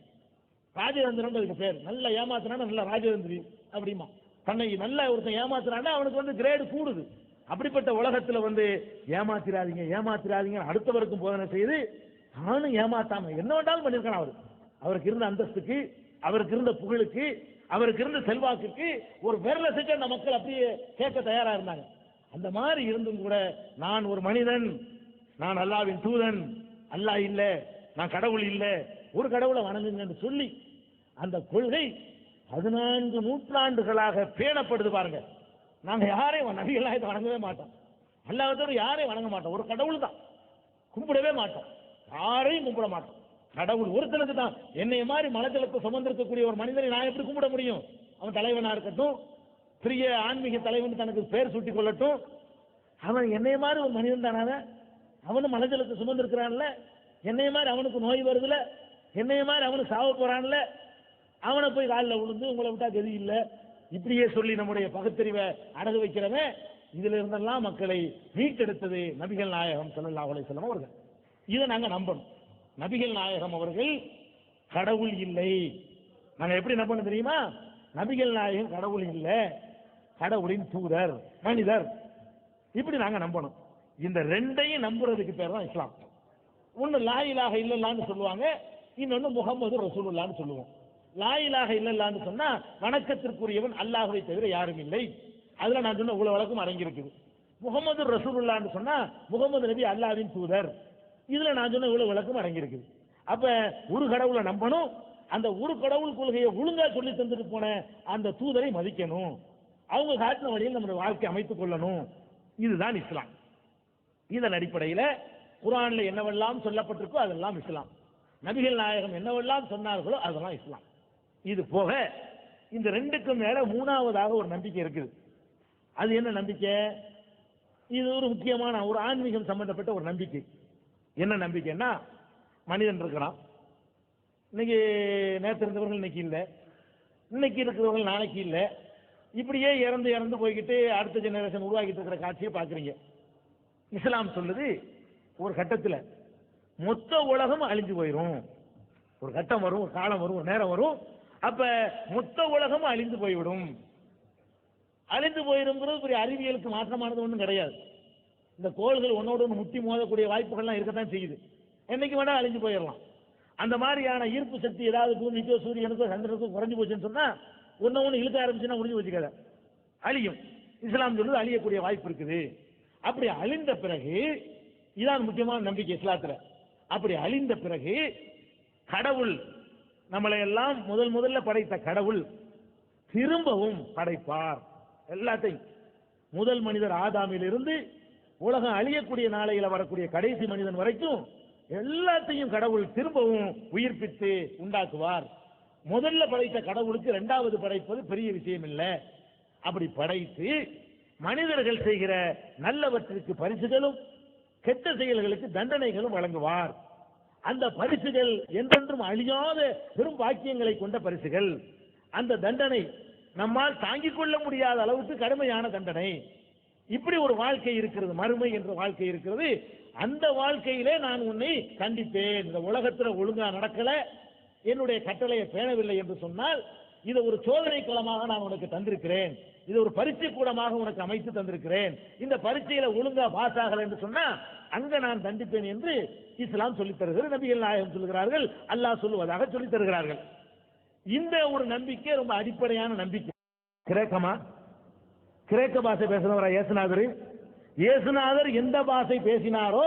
ராஜதந்திரன் அதுக்கு பேர். நல்லா ஏமாத்துறானா நல்ல ராஜதந்திரி அப்படிமா. தன்னை நல்ல ஒருத்தன் ஏமாத்துறானா அவனுக்கு வந்து கிரேடு கூடுது. அப்படிப்பட்ட உலகத்துல வந்து ஏமாத்திராதீங்க ஏமாத்திராதீங்க அடுத்தவருக்கும் போதனை செய்து நானும் ஏமாத்தாம என்ன வேண்டாலும் பண்ணிருக்கான். அவருக்கு இருந்த அந்தஸ்துக்கு, அவருக்கு இருந்த புகழுக்கு, அவருக்கு இருந்த செல்வாக்குக்கு ஒரு விரல செஞ்ச அந்த மக்கள் அப்படியே கேட்க தயாரா இருந்தாங்க. அந்த மாதிரி இருந்தும் கூட நான் ஒரு மனிதன், நான் அல்லாஹ்வின் தூதன், அல்லாஹ் இல்ல, நான் கடவுள் இல்ல, ஒரு கடவுளை வணங்குங்கன்னு சொல்லி அந்த கொள்கை 14 நூற்றாண்டுகளாக பேணப்படுது பாருங்க. நாங்க யாரையும் நபிகளாக வணங்கவே மாட்டோம், அல்லாஹ்வை யாரையும் வணங்க மாட்டோம், ஒரு கடவுள் தான், கும்பிடவே மாட்டோம், யாரையும் கும்பிட மாட்டோம். கடவுள் ஒருத்தனுக்கு தான். என்னைய மாதிரி மலஜலத்தை சுமந்திருக்கக்கூடிய ஒரு மனிதனை நான் எப்படி கும்பிட முடியும்? அவன் தலைவனா இருக்கட்டும், பெரிய ஆன்மீக தலைவன் தனக்கு பேர் சூட்டிக் கொள்ளட்டும், அவன் என்னைய மாதிரி ஒரு மனிதன் தானாத, அவனும் மலஜலத்தை சுமந்திருக்கிறான்ல, என்னைய மாதிரி அவனுக்கு நோய் வருதுல, என்னைய மாதிரி அவனுக்கு சாவ போறான்ல, அவனை போய் காலில் விழுந்து உங்களை விட்டா கதி இல்லை இப்படியே சொல்லி நம்முடைய பகுத்தறிவை அடகு வைக்கிறவன் இதுல இருந்தெல்லாம் மக்களை மீட்டெடுத்தது நபிகள் நாயகம் ஸல்லல்லாஹு அலைஹி வஸல்லம் அவர்கள். இதை நாங்க நம்பணும். நபிகள் நாயகம் அவர்கள் கடவுள் இல்லை. நாங்க எப்படி நம்பணும் தெரியுமா? நபிகள் நாயகம் கடவுள் இல்லை, கடவுளின் தூதர், மனிதர், இப்படி நாங்க நம்பணும். இந்த ரெண்டையும் நம்புறதுக்கு பேர் தான் இஸ்லாம். ஒன்னு லா இலாஹ இல்லல்லாஹ்னு சொல்லுவாங்க, இன்னொன்னு முஹம்மது ரசூலுல்லாஹ்னு சொல்லுவோம். லா இலாஹ இல்லல்லாஹ்னு சொன்னா வணக்கத்திற்குரியவன் அல்லாஹ்வை தவிர யாரும் இல்லை, அதுல நான் சொன்ன இவ்வளவு வழக்கம் அடங்கி இருக்குது. முஹம்மது ரசூலுல்லாஹ்னு சொன்னா முகமது நபி அல்லாஹ்வின் தூதர், இதுல நான் சொன்ன இவ்வளவு விளக்கம் அடங்கி இருக்குது. அப்ப ஒரு கடவுளை நம்பணும், அந்த ஒரு கடவுள் கொள்கையை ஒழுங்கா சொல்லி தந்துட்டு போன அந்த தூதரை மதிக்கணும், அவங்க காட்டின வழியில் நம்முடைய வாழ்க்கை அமைத்துக் கொள்ளணும். இதுதான் இஸ்லாம். இதன் அடிப்படையில் குர்ஆன்ல என்னவெல்லாம் சொல்லப்பட்டிருக்கோ அதெல்லாம் இஸ்லாம், நபிகள் நாயகம் என்னவெல்லாம் சொன்னார்களோ அதெல்லாம் இஸ்லாம். இது போக இந்த ரெண்டுக்கும் மேல மூணாவதாக ஒரு நம்பிக்கை இருக்குது. அது என்ன நம்பிக்கை? இது ஒரு முக்கியமான ஒரு ஆன்மீகம் சம்பந்தப்பட்ட ஒரு நம்பிக்கை. என்ன நம்பிக்கைன்னா, மனிதன் இருக்கிறான், இன்னைக்கு நேற்று இருந்தவர்கள் இன்னைக்கு இல்லை, இன்னைக்கு இருக்கிறவர்கள் நாளைக்கு இல்லை, இப்படியே இறந்து இறந்து போய்கிட்டு அடுத்த ஜெனரேஷன் உருவாக்கிட்டு இருக்கிற காட்சியை பார்க்குறீங்க. இஸ்லாம் சொல்லுது ஒரு கட்டத்தில் மொத்த உலகம் அழிஞ்சு போயிடும். ஒரு கட்டம் வரும், ஒரு காலம் வரும், ஒரு நேரம் வரும், அப்ப மொத்த உலகம் அழிந்து போய்விடும். அழிந்து போயிருங்கிறது பெரிய அறிவியலுக்கு மாற்றமானது ஒன்றும் கிடையாது. இந்த கோள்கள் ஒன்னோடு ஒன்று முட்டி மோதக்கூடிய வாய்ப்புகள்லாம் இருக்கத்தான் செய்யுது. என்னைக்கு வேணா அழிஞ்சு போயிடலாம். அந்த மாதிரியான ஈர்ப்பு சக்தி ஏதாவது பூமிக்கோ சூரியனுக்கோ சந்திரனுக்கோ குறைஞ்சு போச்சுன்னு சொன்னா ஒன்று இழுக்க ஆரம்பிச்சுன்னா முடிஞ்சு வச்சுக்காத, அழியும். இஸ்லாம் சொல்லுது அழியக்கூடிய வாய்ப்பு இருக்குது. அப்படி அழிந்த பிறகு, இதான் முக்கியமான நம்பிக்கை இஸ்லாத்துல, அப்படி அழிந்த பிறகு கடவுள் நம்மளை எல்லாம் முதல்ல படைத்த கடவுள் திரும்பவும் படைப்பார் எல்லாத்தையும். முதல் மனிதர் ஆதாமில் இருந்து உலகம் அழியக்கூடிய நாளையில வரக்கூடிய கடைசி மனிதன் வரைக்கும் எல்லாத்தையும் கடவுள் திரும்பவும் உயிர்ப்பித்து உண்டாக்குவார். முதல்ல படைத்த கடவுளுக்கு இரண்டாவது படைப்பது பெரிய விஷயம் இல்லை. அப்படி படைத்து மனிதர்கள் செய்கிற நல்லவற்றிற்கு பரிசுகளும் கெட்ட செயல்களுக்கு தண்டனைகளும் வழங்குவார். அந்த பரிசுகள் என்றென்றும் அழியாத பெரும் பாக்கியங்களை கொண்ட பரிசுகள். அந்த தண்டனை நம்மால் தாங்கிக் கொள்ள முடியாத அளவுக்கு கடுமையான தண்டனை. இப்படி ஒரு வாழ்க்கை இருக்கிறது, மறுமை என்ற வாழ்க்கை இருக்கிறது. அந்த வாழ்க்கையிலே நான் உன்னை கண்டிப்பேன். இந்த உலகத்தில் ஒழுங்கா நடக்கல, என்னுடைய கட்டளையை பேணவில்லை என்று சொன்னால் இதை ஒரு சோதனை களமாக நான் உனக்கு தந்திருக்கிறேன், இது ஒரு பரீட்சை கூடமாக உனக்கு அமைத்து தந்திருக்கிறேன். இந்த பரீட்சையில ஒழுங்கா பாஸ் ஆகல என்று சொன்னா அங்க நான் தண்டிப்பேன் என்று இஸ்லாம் சொல்லித் தருகிறது. நபிகள் நாயகம் சொல்லுகிறார்கள், அல்லாஹ் சொல்லுவதாக சொல்லித் தருகிறார்கள். இந்த ஒரு நம்பிக்கை ரொம்ப அடிப்படையான நம்பிக்கை. கிரேக்க பாஷை பேசுறவரா இயேசுநாதர்? இயேசுநாதர் எந்த பாஷை பேசினாரோ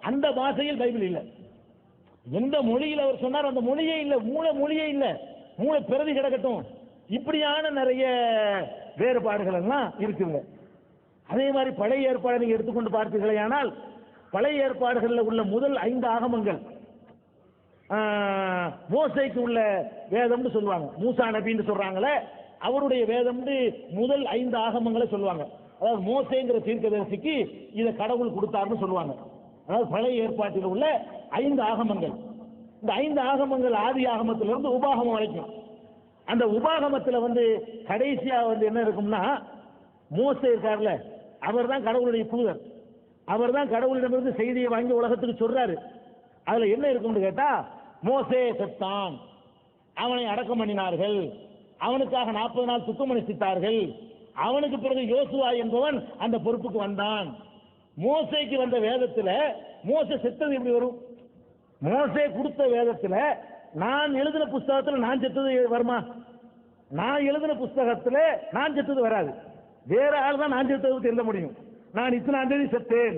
அந்த பாஷையில் பைபிள் இல்லை. எந்த மொழியில் அவர் சொன்னார் அந்த மொழியே இல்லை, மூல மொழியே இல்லை, மூல பிரதி கிடக்கட்டும். இப்படியான நிறைய வேறுபாடுகள் எல்லாம் இருக்குங்க. அதே மாதிரி பழைய ஏற்பாடு நீங்க எடுத்துக்கொண்டு பார்த்தீர்களே, ஆனால் பழைய ஏற்பாடுகளில் உள்ள முதல் 5 ஆகமங்கள் மோசைக்கு உள்ள வேதம்னு சொல்லுவாங்க. மூசா நபின்னு சொல்றாங்களே, அவருடைய வேதம்னு முதல் 5 ஆகமங்களை சொல்லுவாங்க. அதாவது மோசேங்கிற தீர்க்கதரிசிக்கு இதை கடவுள் கொடுத்தாருன்னு சொல்லுவாங்க. அதாவது பழைய ஏற்பாட்டில் உள்ள 5 ஆகமங்கள். இந்த 5 ஆகமங்கள் ஆதி ஆகமத்திலிருந்து உபாகமம் வரைக்கும். அந்த உபாகமத்தில் கடைசியா என்ன இருக்கும்னா, மோசே இருக்கார்ல, அவர் தான் கடவுளுடைய தூதர், அவர் தான் கடவுளிடமிருந்து செய்தியை வாங்கி உலகத்துக்கு சொல்றாரு. அதுல என்ன இருக்கும்னு கேட்டா, மோசே செத்தான், அவனை அடக்கம் பண்ணினார்கள், அவனுக்காக 40 நாள் துக்கம் அனுஷ்டித்தார்கள், அவனுக்கு பிறகு யோசுவா என்பவன் அந்த பொறுப்புக்கு வந்தான். மோசேக்கு வந்த வேதத்துல மோசே செத்தது எப்படி வரும்? மோசே கொடுத்த வேதத்துல நான் எழுதின புஸ்தகத்துல நான் செத்தது வருமா? நான் எழுதின புஸ்தகத்துல நான் செத்தது வராது. வேற ஆள் தான் நான் செத்தது எழுத முடியும். நான் இத்தனாம் தேதி செத்தேன்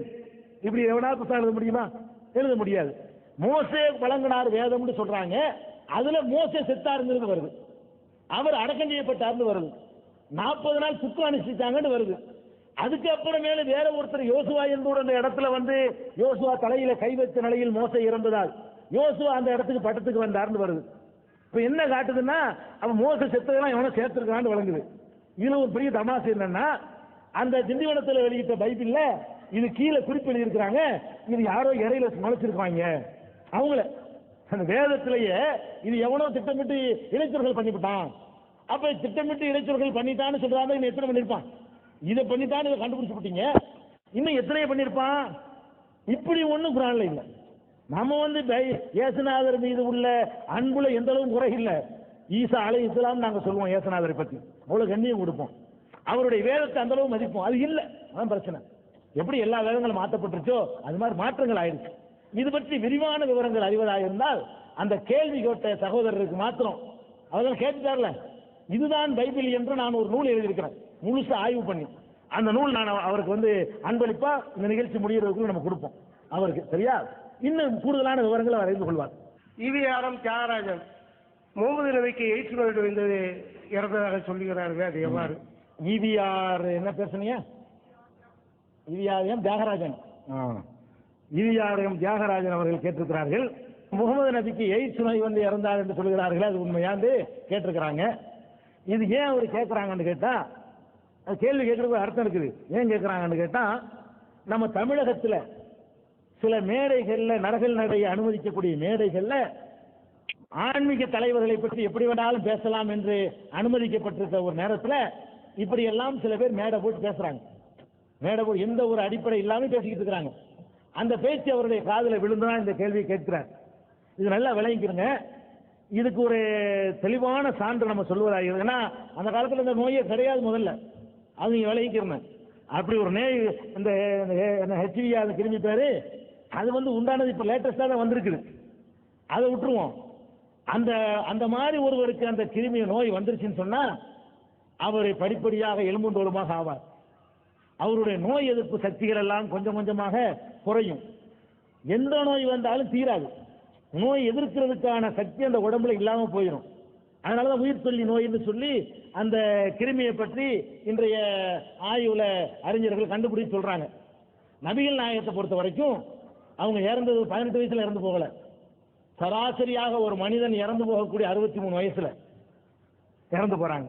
இப்படி எவனாவது புத்தகம் எழுத முடியுமா? எழுத முடியாது. மோசே வழங்கினார் வேதம்னு சொல்றாங்க, அதுல மோசே செத்தாருங்கிறது வருது, அவர் அடக்கம் செய்யப்பட்டார்னு வருது, 40 நாள் துக்கம் அனுஷ்டிச்சாங்கன்னு வருது. அதுக்கப்புறமேல வேற ஒருத்தர் யோசுவா என்பவர் அந்த இடத்துல வந்து யோசுவா தலையில கை வைத்த நிலையில் மோசே இறந்ததால் யோசுவா அந்த இடத்துக்கு பட்டத்துக்கு வந்தார்னு வருது. இப்ப என்ன காட்டுதுன்னா, அவன் மோசே செத்ததெல்லாம் எவனோ சேர்த்திருக்கான்னு வழங்குது. இதுல ஒரு பெரிய தமாசு என்னன்னா, அந்த திண்டிவனத்தில் வெளியிட்ட பைபிள்ல இது கீழே குறிப்பு எழுதியிருக்கிறாங்க, இது யாரோ இறையில முளைச்சிருக்காங்க அவங்கள. அந்த வேதத்திலேயே இது எவனோ திட்டமிட்டு இளைஞர்கள் பண்ணிவிட்டான். அப்ப திட்டமிட்டு இளைஞர்கள் பண்ணிட்டான்னு சொல்றாங்க, இன்னும் எத்தனை பண்ணிருப்பான்? இதை பண்ணிட்டான்னு இதை கண்டுபிடிச்சு விட்டீங்க, இன்னும் எத்தனையோ பண்ணிருப்பான்? இப்படி ஒண்ணும் குரான்ல இல்லை. நம்ம வந்து இயேசுநாதர் மீது உள்ள அன்புல எந்த அளவும் குறை இல்லை. ஈசா அலைஹிஸ்ஸலாம் நாங்க சொல்லுவோம், இயேசுநாதரை பத்தி அவ்வளவு கண்ணியம் கொடுப்போம், அவருடைய வேதத்தை அந்த அளவு மதிப்போம். அது இல்லை, அதான் பிரச்சனை. எப்படி எல்லா வேதங்களும் மாற்றப்பட்டுருச்சோ அது மாதிரி மாற்றங்கள் ஆயிடுச்சு. இது பற்றி விரிவான விவரங்கள் அறிவதாக இருந்தால் அந்த கேள்வி கேட்ட சகோதரருக்கு மாத்திரம் அவர் கேட்டுட்டார்ல, இதுதான் பைபிள் என்று நான் ஒரு நூல் எழுதியிருக்கிறேன், முழுசு ஆய்வு பண்ணி. அந்த நூல் நான் அவருக்கு வந்து அன்பளிப்பா இந்த நிகழ்ச்சி முடிகிறதுக்குள்ள நம்ம கொடுப்போம் அவருக்கு, சரியா? இன்னும் கூடுதலான விவரங்களை அவர் அறிந்து கொள்வார்.
ஈவிஆர்எம் தியாகராஜன் முகமது நபிக்கு எய்ட்ஸ் நோய் வந்தது இறந்ததாக சொல்லுகிறார்கள், அது எவ்வாறு?
ஈவிஆர் என்ன பேசுனீங்க? ஈவிஆர்எம் தியாகராஜன். ஈவிஆர்எம் தியாகராஜன் அவர்கள் கேட்டிருக்கிறார்கள், முகமது நபிக்கு எய்ட்ஸ் நோய் வந்து இறந்தார் என்று சொல்கிறார்கள், அது உண்மையாண்டு கேட்டிருக்கிறாங்க. இது ஏன் அவர் கேட்கிறாங்கன்னு கேட்டா, கேள்வி கேட்கறதுக்கு அர்த்தம் இருக்குது. ஏன் கேட்கிறாங்கன்னு கேட்டா, நம்ம தமிழகத்தில் சில மேடைகள்ல நரகல் நடையை அனுமதிக்கக்கூடிய மேடைகள்ல ஆன்மீக தலைவர்களை பற்றி எப்படி வேணாலும் பேசலாம் என்று அனுமதிக்கப்பட்டிருக்க ஒரு நேரத்தில் இப்படி எல்லாம் சில பேர் மேடை போட்டு பேசுறாங்க. மேடை போட்டு எந்த ஒரு அடிப்படை இல்லாமல் பேசிக்கிட்டு இருக்கிறாங்க. அந்த பேச்சு அவருடைய காதில் விழுந்துதான் இந்த கேள்வியை கேட்கிறார். இது நல்லா விளங்கிக்கிறங்க. இதுக்கு ஒரு தெளிவான சான்று நம்ம சொல்வதாக இருக்குன்னா, அந்த காலத்தில் இந்த நோயே கிடையாது முதல்ல, அது நீங்க விளங்கிக்கிறேன். அப்படி ஒரு நோய் இந்த ஹெச்வி அந்த கிருமி பேரு அது வந்து உண்டானது இப்ப லேட்டஸ்டா தான் வந்திருக்குது, அதை விட்டுருவோம். அந்த அந்த மாதிரி ஒருவருக்கு அந்த கிருமி நோய் வந்துருச்சுன்னு சொன்னா அவரை படிப்படியாக எலும்புந்தோலுமாக ஆவார். அவருடைய நோய் எதிர்ப்பு சக்திகள் எல்லாம் கொஞ்சம் கொஞ்சமாக குறையும். எந்த நோய் வந்தாலும் தீராது, நோய் எதிர்க்கிறதுக்கான சக்தி அந்த உடம்புல இல்லாம போயிடும். அதனாலதான் உயிர் சொல்லி நோய்னு சொல்லி அந்த கிருமியை பற்றி இன்றைய ஆய்வுல அறிஞர்கள் கண்டுபிடிச்சு சொல்றாங்க. நபிகள் நாயகத்தை பொறுத்த வரைக்கும் அவங்க இறந்தது 18 வயசுல இறந்து போகல, சராசரியாக ஒரு மனிதன் இறந்து போகக்கூடிய 63 வயசுல இறந்து போறாங்க.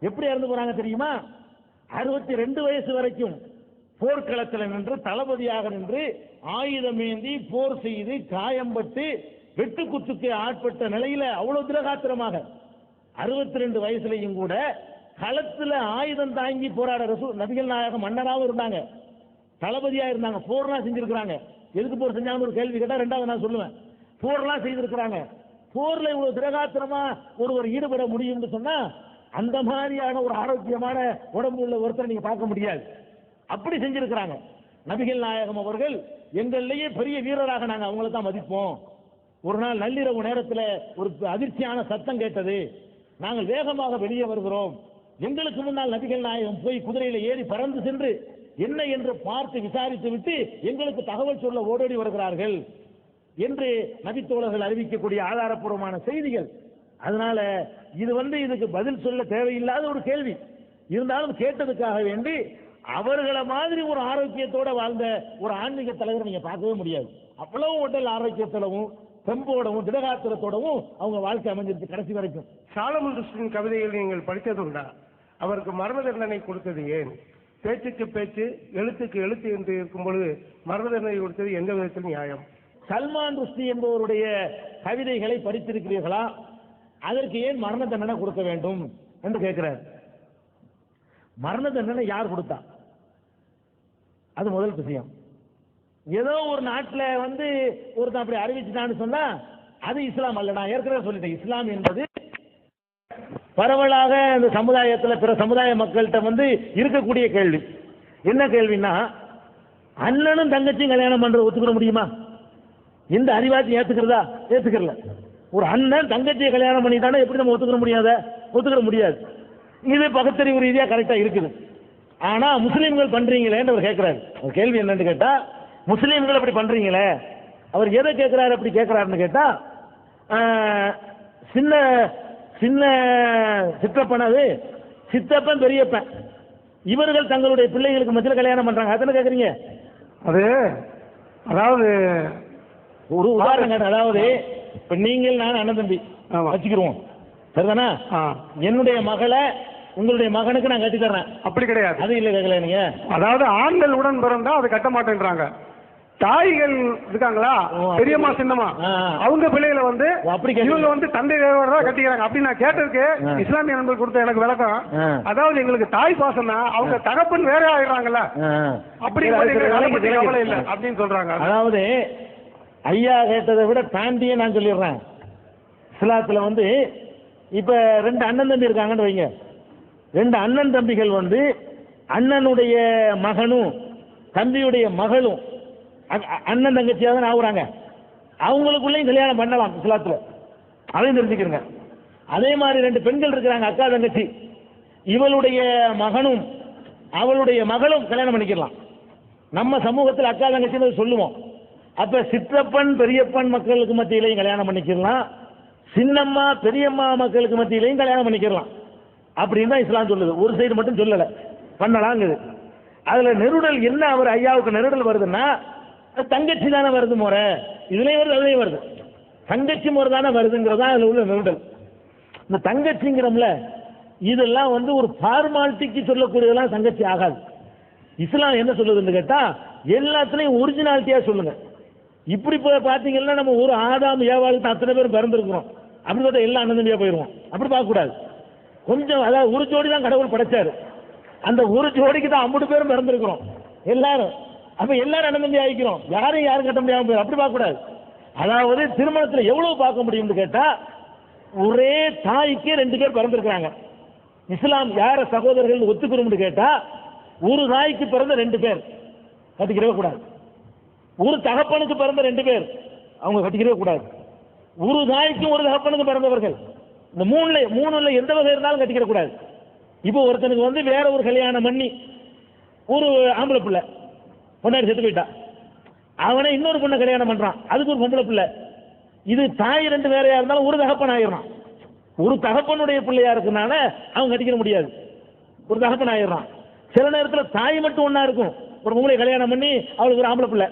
எப்படி இறந்து போறாங்க தெரியுமா? 62 வயசு வரைக்கும் போர்க்களத்தில் நின்று தளபதியாக நின்று ஆயுதம் ஏந்தி போர் செய்து காயம்பட்டு வெட்டுக்குத்துக்கு ஆட்பட்ட நிலையில அவ்வளவு திரகாத்திரமாக 62 வயசுலையும் கூட களத்துல ஆயுதம் தாங்கி போராட நபிகள் நாயகம் மன்னராகவும் இருந்தாங்க, தளபதியா இருந்தாங்க, போர்லாம் செஞ்சிருக்கிறாங்க. எதுக்கு போர் செஞ்சாங்கன்னு ஒரு கேள்வி கேட்டா ரெண்டாவது நான் சொல்லுவேன், போர்லாம் செய்திருக்கிறாங்க. போர்ல இவ்வளவு திரகாத்திரமா ஒருவர் ஈடுபட முடியும்னு சொன்னா அந்த மாதிரியான ஒரு ஆரோக்கியமான உடம்பு உள்ள ஒருத்தரை நீங்க பார்க்க முடியாது. அப்படி செஞ்சிருக்கிறாங்க. நபிகள் நாயகம் அவர்கள் எங்களிலேயே பெரிய வீரராக நாங்கள் அவங்கள தான் மதிப்போம். ஒரு நாள் நள்ளிரவு நேரத்தில் ஒரு அதிர்ச்சியான சத்தம் கேட்டது, நாங்கள் வேகமாக வெளியே வருகிறோம், எங்களுக்கு முன்னால் நபிகள் நாயகம் போய் குதிரையில ஏறி பறந்து சென்று என்ன என்று பார்த்து விசாரித்து விட்டு எங்களுக்கு தகவல் சொல்ல ஓடோடி வருகிறார்கள் என்று நபித்தோழர்கள் அறிவிக்கக்கூடிய ஆதாரப்பூர்வமான செய்திகள். அதனால இது இதுக்கு பதில் சொல்ல தேவையில்லாத ஒரு கேள்வி இருந்தாலும் கேட்டதுக்காக வேண்டி அவர்களை மாதிரி ஒரு ஆரோக்கியத்தோட வாழ்ந்த ஒரு ஆன்மீக தலைவர் நீங்க பார்க்கவே முடியாது. அவ்வளவு உடல் ஆரோக்கியத்தோடவும் தெம்போடவும் திடகாத்திரத்தோடவும் அவங்க வாழ்க்கை அமைஞ்சிருக்கு கடைசி வரைக்கும்.
சாலமன் ருஷ்டியின் கவிதைகள் நீங்கள் படித்ததுண்டா? அவருக்கு மரண தண்டனை கொடுத்தது ஏன்? பேச்சுக்கு பேச்சு எழுத்துக்கு எழுத்து என்று இருக்கும் பொழுது மரண தண்டனை கொடுத்தது எந்த விதத்தில் நியாயம்?
சல்மான் ருஷ்டி என்பவருடைய கவிதைகளை படித்திருக்கிறீர்களா? அதற்கு ஏன் மரண தண்டனை கொடுக்க வேண்டும் என்று கேட்கிறார். மரண தண்டனை யார் கொடுத்தா? அது முதல் விஷயம். ஏதோ ஒரு நாட்டில் வந்து ஒருத்தன் அப்படி அறிவிச்சுட்டான்னு சொன்னா அது இஸ்லாம் அல்ல. நான் ஏற்கனவே சொல்லிட்டேன், இஸ்லாம் என்பது பரவலாக இந்த சமுதாயத்தில் பிற சமுதாய மக்கள்கிட்ட வந்து இருக்கக்கூடிய கேள்வி. என்ன கேள்வின்னா, அண்ணனும் தங்கச்சியும் கல்யாணம் பண்றது ஒத்துக்கிற முடியுமா? இந்த அறிவாச்சி ஏத்துக்கிறதா? ஏத்துக்கிறல. ஒரு அண்ணன் தங்கச்சியை கல்யாணம் பண்ணிட்டானா எப்படி நம்ம ஒத்துக்கிற முடியாது. இது பகுத்தறிவு ரீதியாக கரெக்டா இருக்குது. ஆனா முஸ்லீம்கள் பண்றீங்களேன்னு அவர் கேட்கிறாரு. ஒரு கேள்வி என்னன்னு கேட்டா, முஸ்லீம்கள் அப்படி பண்றீங்களே, அவர் எதை கேட்கிறாரு அப்படி கேட்கிறாருன்னு கேட்டா, சின்ன சின்ன சித்தப்பனது சித்தப்பன் பெரியப்பன் இவர்கள் தங்களுடைய பிள்ளைகளுக்கு மத்தியில் கல்யாணம் பண்றாங்க. அதான கேட்குறீங்க?
அது அதாவது
ஒரு உதாரணம் கேட்ட, அதாவது இப்ப நீங்கள் நான் அண்ணன் தம்பி வச்சுக்கிருவோம், சரிதானா? என்னுடைய மகளை உங்களுடைய மகனுக்கு நான் கட்டி தர்றேன். அப்படி கிடையாது. அது இல்லை கேட்கல நீங்க. அதாவது ஆண்கள் உடன் பிறந்தா அதை கட்ட மாட்டேன்றாங்க. தாய்கள் இருக்காங்களா, பெரியம்மா சின்னம்மா, அவங்க பிள்ளைகளை வந்து இவங்க வந்து தந்தை தான் கட்டிக்கிறாங்க. அப்படி நான் கேட்டதுக்கு இஸ்லாமிய நண்பர்கள் கொடுத்த எனக்கு விளக்கம், அதாவது எங்களுக்கு தாய் பாசம்னா அவங்க தகப்பன் வேற ஆயிடுறாங்கல்ல, அப்படி கவலை இல்லை அப்படின்னு சொல்றாங்க. அதாவது ஐயா கேட்டதை விட தாண்டியே நான் சொல்லிடுறேன். இஸ்லாத்துல வந்து இப்ப 2 அண்ணன் தம்பி இருக்காங்கன்னு வைங்க. 2 அண்ணன் தம்பிகள் வந்து அண்ணனுடைய மகனும் தம்பியுடைய மகளும் அண்ணன் தங்கச்சியாக தான் ஆகுறாங்க. அவங்களுக்குள்ளேயும் கல்யாணம் பண்ணலாம் இஸ்லாத்துல, அதையும் தெரிஞ்சுக்கிறங்க. அதே மாதிரி 2 பெண்கள் இருக்கிறாங்க, அக்கா தங்கச்சி, இவளுடைய மகனும் அவளுடைய மகளும் கல்யாணம் பண்ணிக்கலாம். நம்ம சமூகத்தில் அக்கா தங்கச்சின்னு சொல்லுவோம். அப்ப சிற்றப்பன் பெரியப்பன் மக்களுக்கு மத்தியிலையும் கல்யாணம் பண்ணிக்கலாம், சின்னம்மா பெரியம்மா மக்களுக்கு மத்தியிலையும் கல்யாணம் பண்ணிக்கலாம் அப்படின்னு தான் இஸ்லாம் சொல்லுது. ஒரு சைடு மட்டும் சொல்லலை, பண்ணலாங்குது. அதுல நெருடல் என்ன, அவர் ஐயாவுக்கு நெருடல் வருதுன்னா, தங்கச்சி தானே வருது முறை, இதுலயும் வருது அதுலயும் வருது, தங்கச்சி முறை தானே வருதுங்கிறதா அதுல உள்ள நெருடல். இந்த தங்கச்சிங்கிறோம்ல, இதெல்லாம் வந்து ஒரு ஃபார்மாலிட்டிக்கு சொல்லக்கூடியதெல்லாம் தங்கச்சி ஆகாது. இஸ்லாம் என்ன சொல்லுதுன்னு கேட்டா, எல்லாத்துலயும் ஒரிஜினாலிட்டியா சொல்லுங்க. இப்படி பாத்தீங்கன்னா நம்ம ஒரு ஆதாம் ஏவாளுக்கு அத்தனை பேரும் பிறந்திருக்கிறோம், அப்படி பார்த்தா எல்லா அண்ணன் போயிருவோம். அப்படி பார்க்க கூடாது. கொஞ்சம், அதாவது ஒரு ஜோடி தான் கடவுள் படைச்சாரு, அந்த ஒரு ஜோடிக்கு தான் 50 பேரும் பிறந்திருக்கிறோம் எல்லாரும். அப்ப எல்லாரும் அண்ணன் தம்பி ஆகிக்கிறோம், யாரும் கட்ட முடியாம போயிடும். அப்படி பார்க்க கூடாது. அதாவது திருமணத்தில் எவ்வளவு பார்க்க முடியும்னு கேட்டா, ஒரே தாய்க்கு 2 பேர் பிறந்திருக்கிறாங்க. இஸ்லாம் யார சகோதரர்கள் ஒத்துக்கிறோம்னு கேட்டா, ஒரு தாய்க்கு பிறந்த 2 பேர் கட்டிக்கிறவே கூடாது. ஒரு தகப்பனுக்கு பிறந்த 2 பேர் அவங்க கட்டிக்கிறவே கூடாது. ஒரு தாய்க்கும் ஒரு தகப்பனுக்கு பிறந்தவர்கள், இந்த மூணுல எந்த வகை இருந்தாலும் கட்டிக்கிற கூடாது. இப்போ ஒருத்தனுக்கு வந்து வேற ஒரு கல்யாணம் பண்ணி ஒரு ஆம்பளை பிள்ளை பொண்டாடி செத்து போயிட்டா, அவனை இன்னொரு பொண்ணை கல்யாணம் பண்றான், அதுக்கு ஒரு பொம்பளை பிள்ளை. இது தாய் 2 வேறையா இருந்தாலும் ஒரு தகப்பன் ஆயிடுறான். ஒரு தகப்பனுடைய பிள்ளையா இருக்குனால அவன் கட்டிக்கிற முடியாது, ஒரு தகப்பன் ஆயிடுறான். சில நேரத்தில் தாய் மட்டும் ஒன்னா இருக்கும். ஒரு பொம்பளை கல்யாணம் பண்ணி அவளுக்கு ஒரு ஆம்பளை பிள்ளை,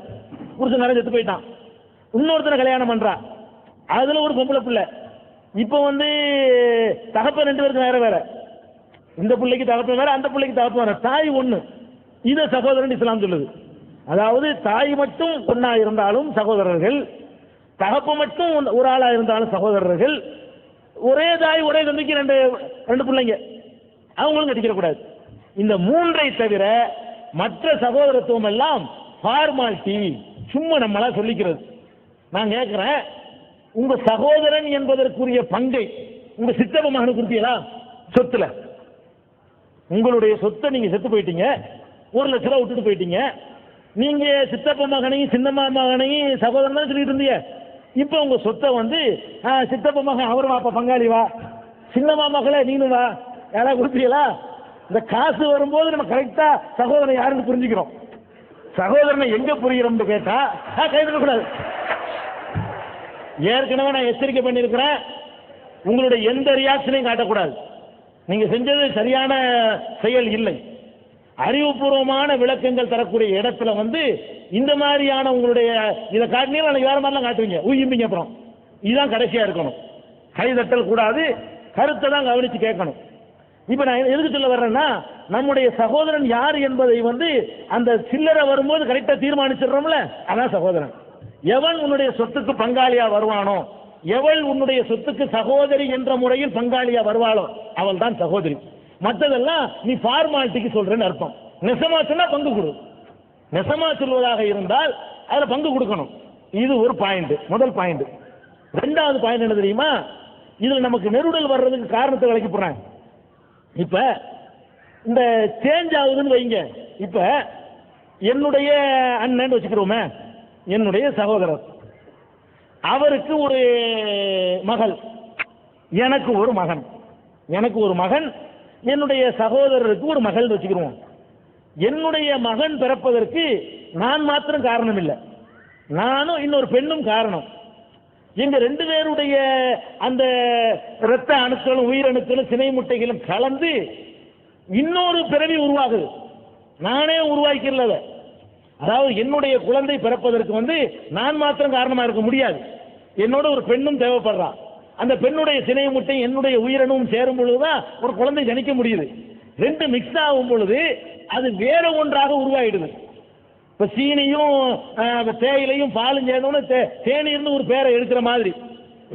புருஷன் நிறைய செத்து போயிட்டான், இன்னொருத்தனை கல்யாணம் பண்றான், அதுல ஒரு பொம்பளை பிள்ளை. இப்போ வந்து தகப்பன் 2 பேருக்கு வேற, இந்த பிள்ளைக்கு தகப்பன் வேற, அந்த பிள்ளைக்கு தகப்பன் வேற, தாய் ஒண்ணு. இதை சகோதரன் இஸ்லாம் சொல்லுது. அதாவது தாய் மட்டும் ஒன்னா இருந்தாலும் சகோதரர்கள், தகப்ப மட்டும் ஒரு ஆளா இருந்தாலும் சகோதரர்கள், ஒரே தாய் ஒரே தம்பிக்கு 2 பிள்ளைங்க, அவங்களும் கட்டிக்கிற கூடாது. இந்த 3ஐ தவிர மற்ற சகோதரத்துவம் எல்லாம் ஃபார்மாலிட்டி, சும்மா நம்மளா சொல்லிக்கிறது. நான் கேட்கிறேன், உங்க சகோதரன் என்பதற்குரிய பங்கை உங்க சித்தப்ப மகனுக்கு கொடுத்தீங்களா? சொத்துல உங்களுடைய சொத்தை நீங்க செத்து போயிட்டீங்க, 1 லட்ச ரூபா விட்டுட்டு போயிட்டீங்க. நீங்க சித்தப்ப மகனையும் சின்னம்மா மகனையும் சகோதரன் தான் சொல்லிட்டு இருந்தீங்க. இப்ப உங்க சொத்தை வந்து சித்தப்ப மகன் அவர் வாப்பா பங்காளி வா, சின்னம்மா மகளே நீனு வா, யாராவது கொடுப்பீங்களா? இந்த காசு வரும்போது நம்ம கரெக்டா சகோதரன் யாருன்னு புரிஞ்சுக்கிறோம். சகோதரனை எங்க புரிகிறோம்னு கேட்டா கைவிட கூடாது. ஏற்கனவே நான் எச்சரிக்கை பண்ணியிருக்கிறேன், உங்களுடைய எந்த ரியாக்ஷனையும் காட்டக்கூடாது. நீங்க செஞ்சது சரியான செயல் இல்லை. அறிவுபூர்வமான விளக்கங்கள் தரக்கூடிய இடத்துல வந்து இந்த மாதிரியான உங்களுடைய இதை காட்டினீங்க, நாளைக்கு வேற மாதிரிலாம் காட்டுவீங்க, ஊகிப்பீங்க. அப்புறம் இதுதான் கடைசியா இருக்கணும். கைதட்டல் கூடாது, கருத்தை தான் கவனிச்சு கேட்கணும். இப்ப நான் எதுக்கு சொல்ல வர்றேன்னா, நம்முடைய சகோதரன் யார் என்பதை வந்து அந்த சில்லறை வரும்போது கரெக்டா தீர்மானிச்சிடுறோம்ல, அதான் சகோதரன். எவன் உன்னுடைய சொத்துக்கு பங்காளியா வருவானோ, எவள் உன்னுடைய சொத்துக்கு சகோதரி என்ற முறையில் பங்காளியா வருவாளோ அவள் தான் சகோதரி. மற்றதெல்லாம் நீ ஃபார்மாலிட்டிக்கு சொல்றேன்னு அர்த்தம். நெசமா சொன்னா பங்கு கொடு. நெசமா சொல்வதாக இருந்தால் அதுல பங்கு கொடுக்கணும். இது ஒரு பாயிண்ட், முதல் பாயிண்ட். ரெண்டாவது பாயிண்ட் என்ன தெரியுமா? இதுல நமக்கு நெருடல் வர்றதுக்கு காரணத்தை விளக்கி போறாங்க. இப்ப இந்த சேஞ்ச் ஆகுதுன்னு வைங்க. இப்ப என்னுடைய அண்ணன் வச்சுக்கிறோமே, என்னுடைய சகோதரர், அவருக்கு ஒரு மகள், எனக்கு ஒரு மகன், எனக்கு ஒரு மகன், என்னுடைய சகோதரருக்கு ஒரு மகள் வச்சுக்கிறோம். என்னுடைய மகன் பிறப்பதற்கு நான் மாத்திரம் காரணம் இல்லை, நானும் இன்னொரு பெண்ணும் காரணம். எங்க ரெண்டு பேருடைய அந்த இரத்த அணுக்களும் உயிரணுக்களும் சினை முட்டைகளும் கலந்து இன்னொரு பிறவி உருவாகுது. நானே உருவாக்கிடல. அதாவது என்னுடைய குழந்தை பிறப்பதற்கு நான் மாத்திரம் காரணமா இருக்க முடியாது, என்னோட ஒரு பெண்ணும் தேவைப்படுறா. அந்த பெண்ணுடைய சினை முட்டை என்னுடைய உயிரணும் சேரும் பொழுதுதான் ஒரு குழந்தை ஜனிக்க முடியுது. ரெண்டு மிக்ஸ் ஆகும் பொழுது அது வேற ஒன்றாக உருவாயிடுது. இப்ப சீனியும் தேயிலையும் பாலும் சேர்ந்தோன்னு தேநீர்னு ஒரு பேரை எடுக்கிற மாதிரி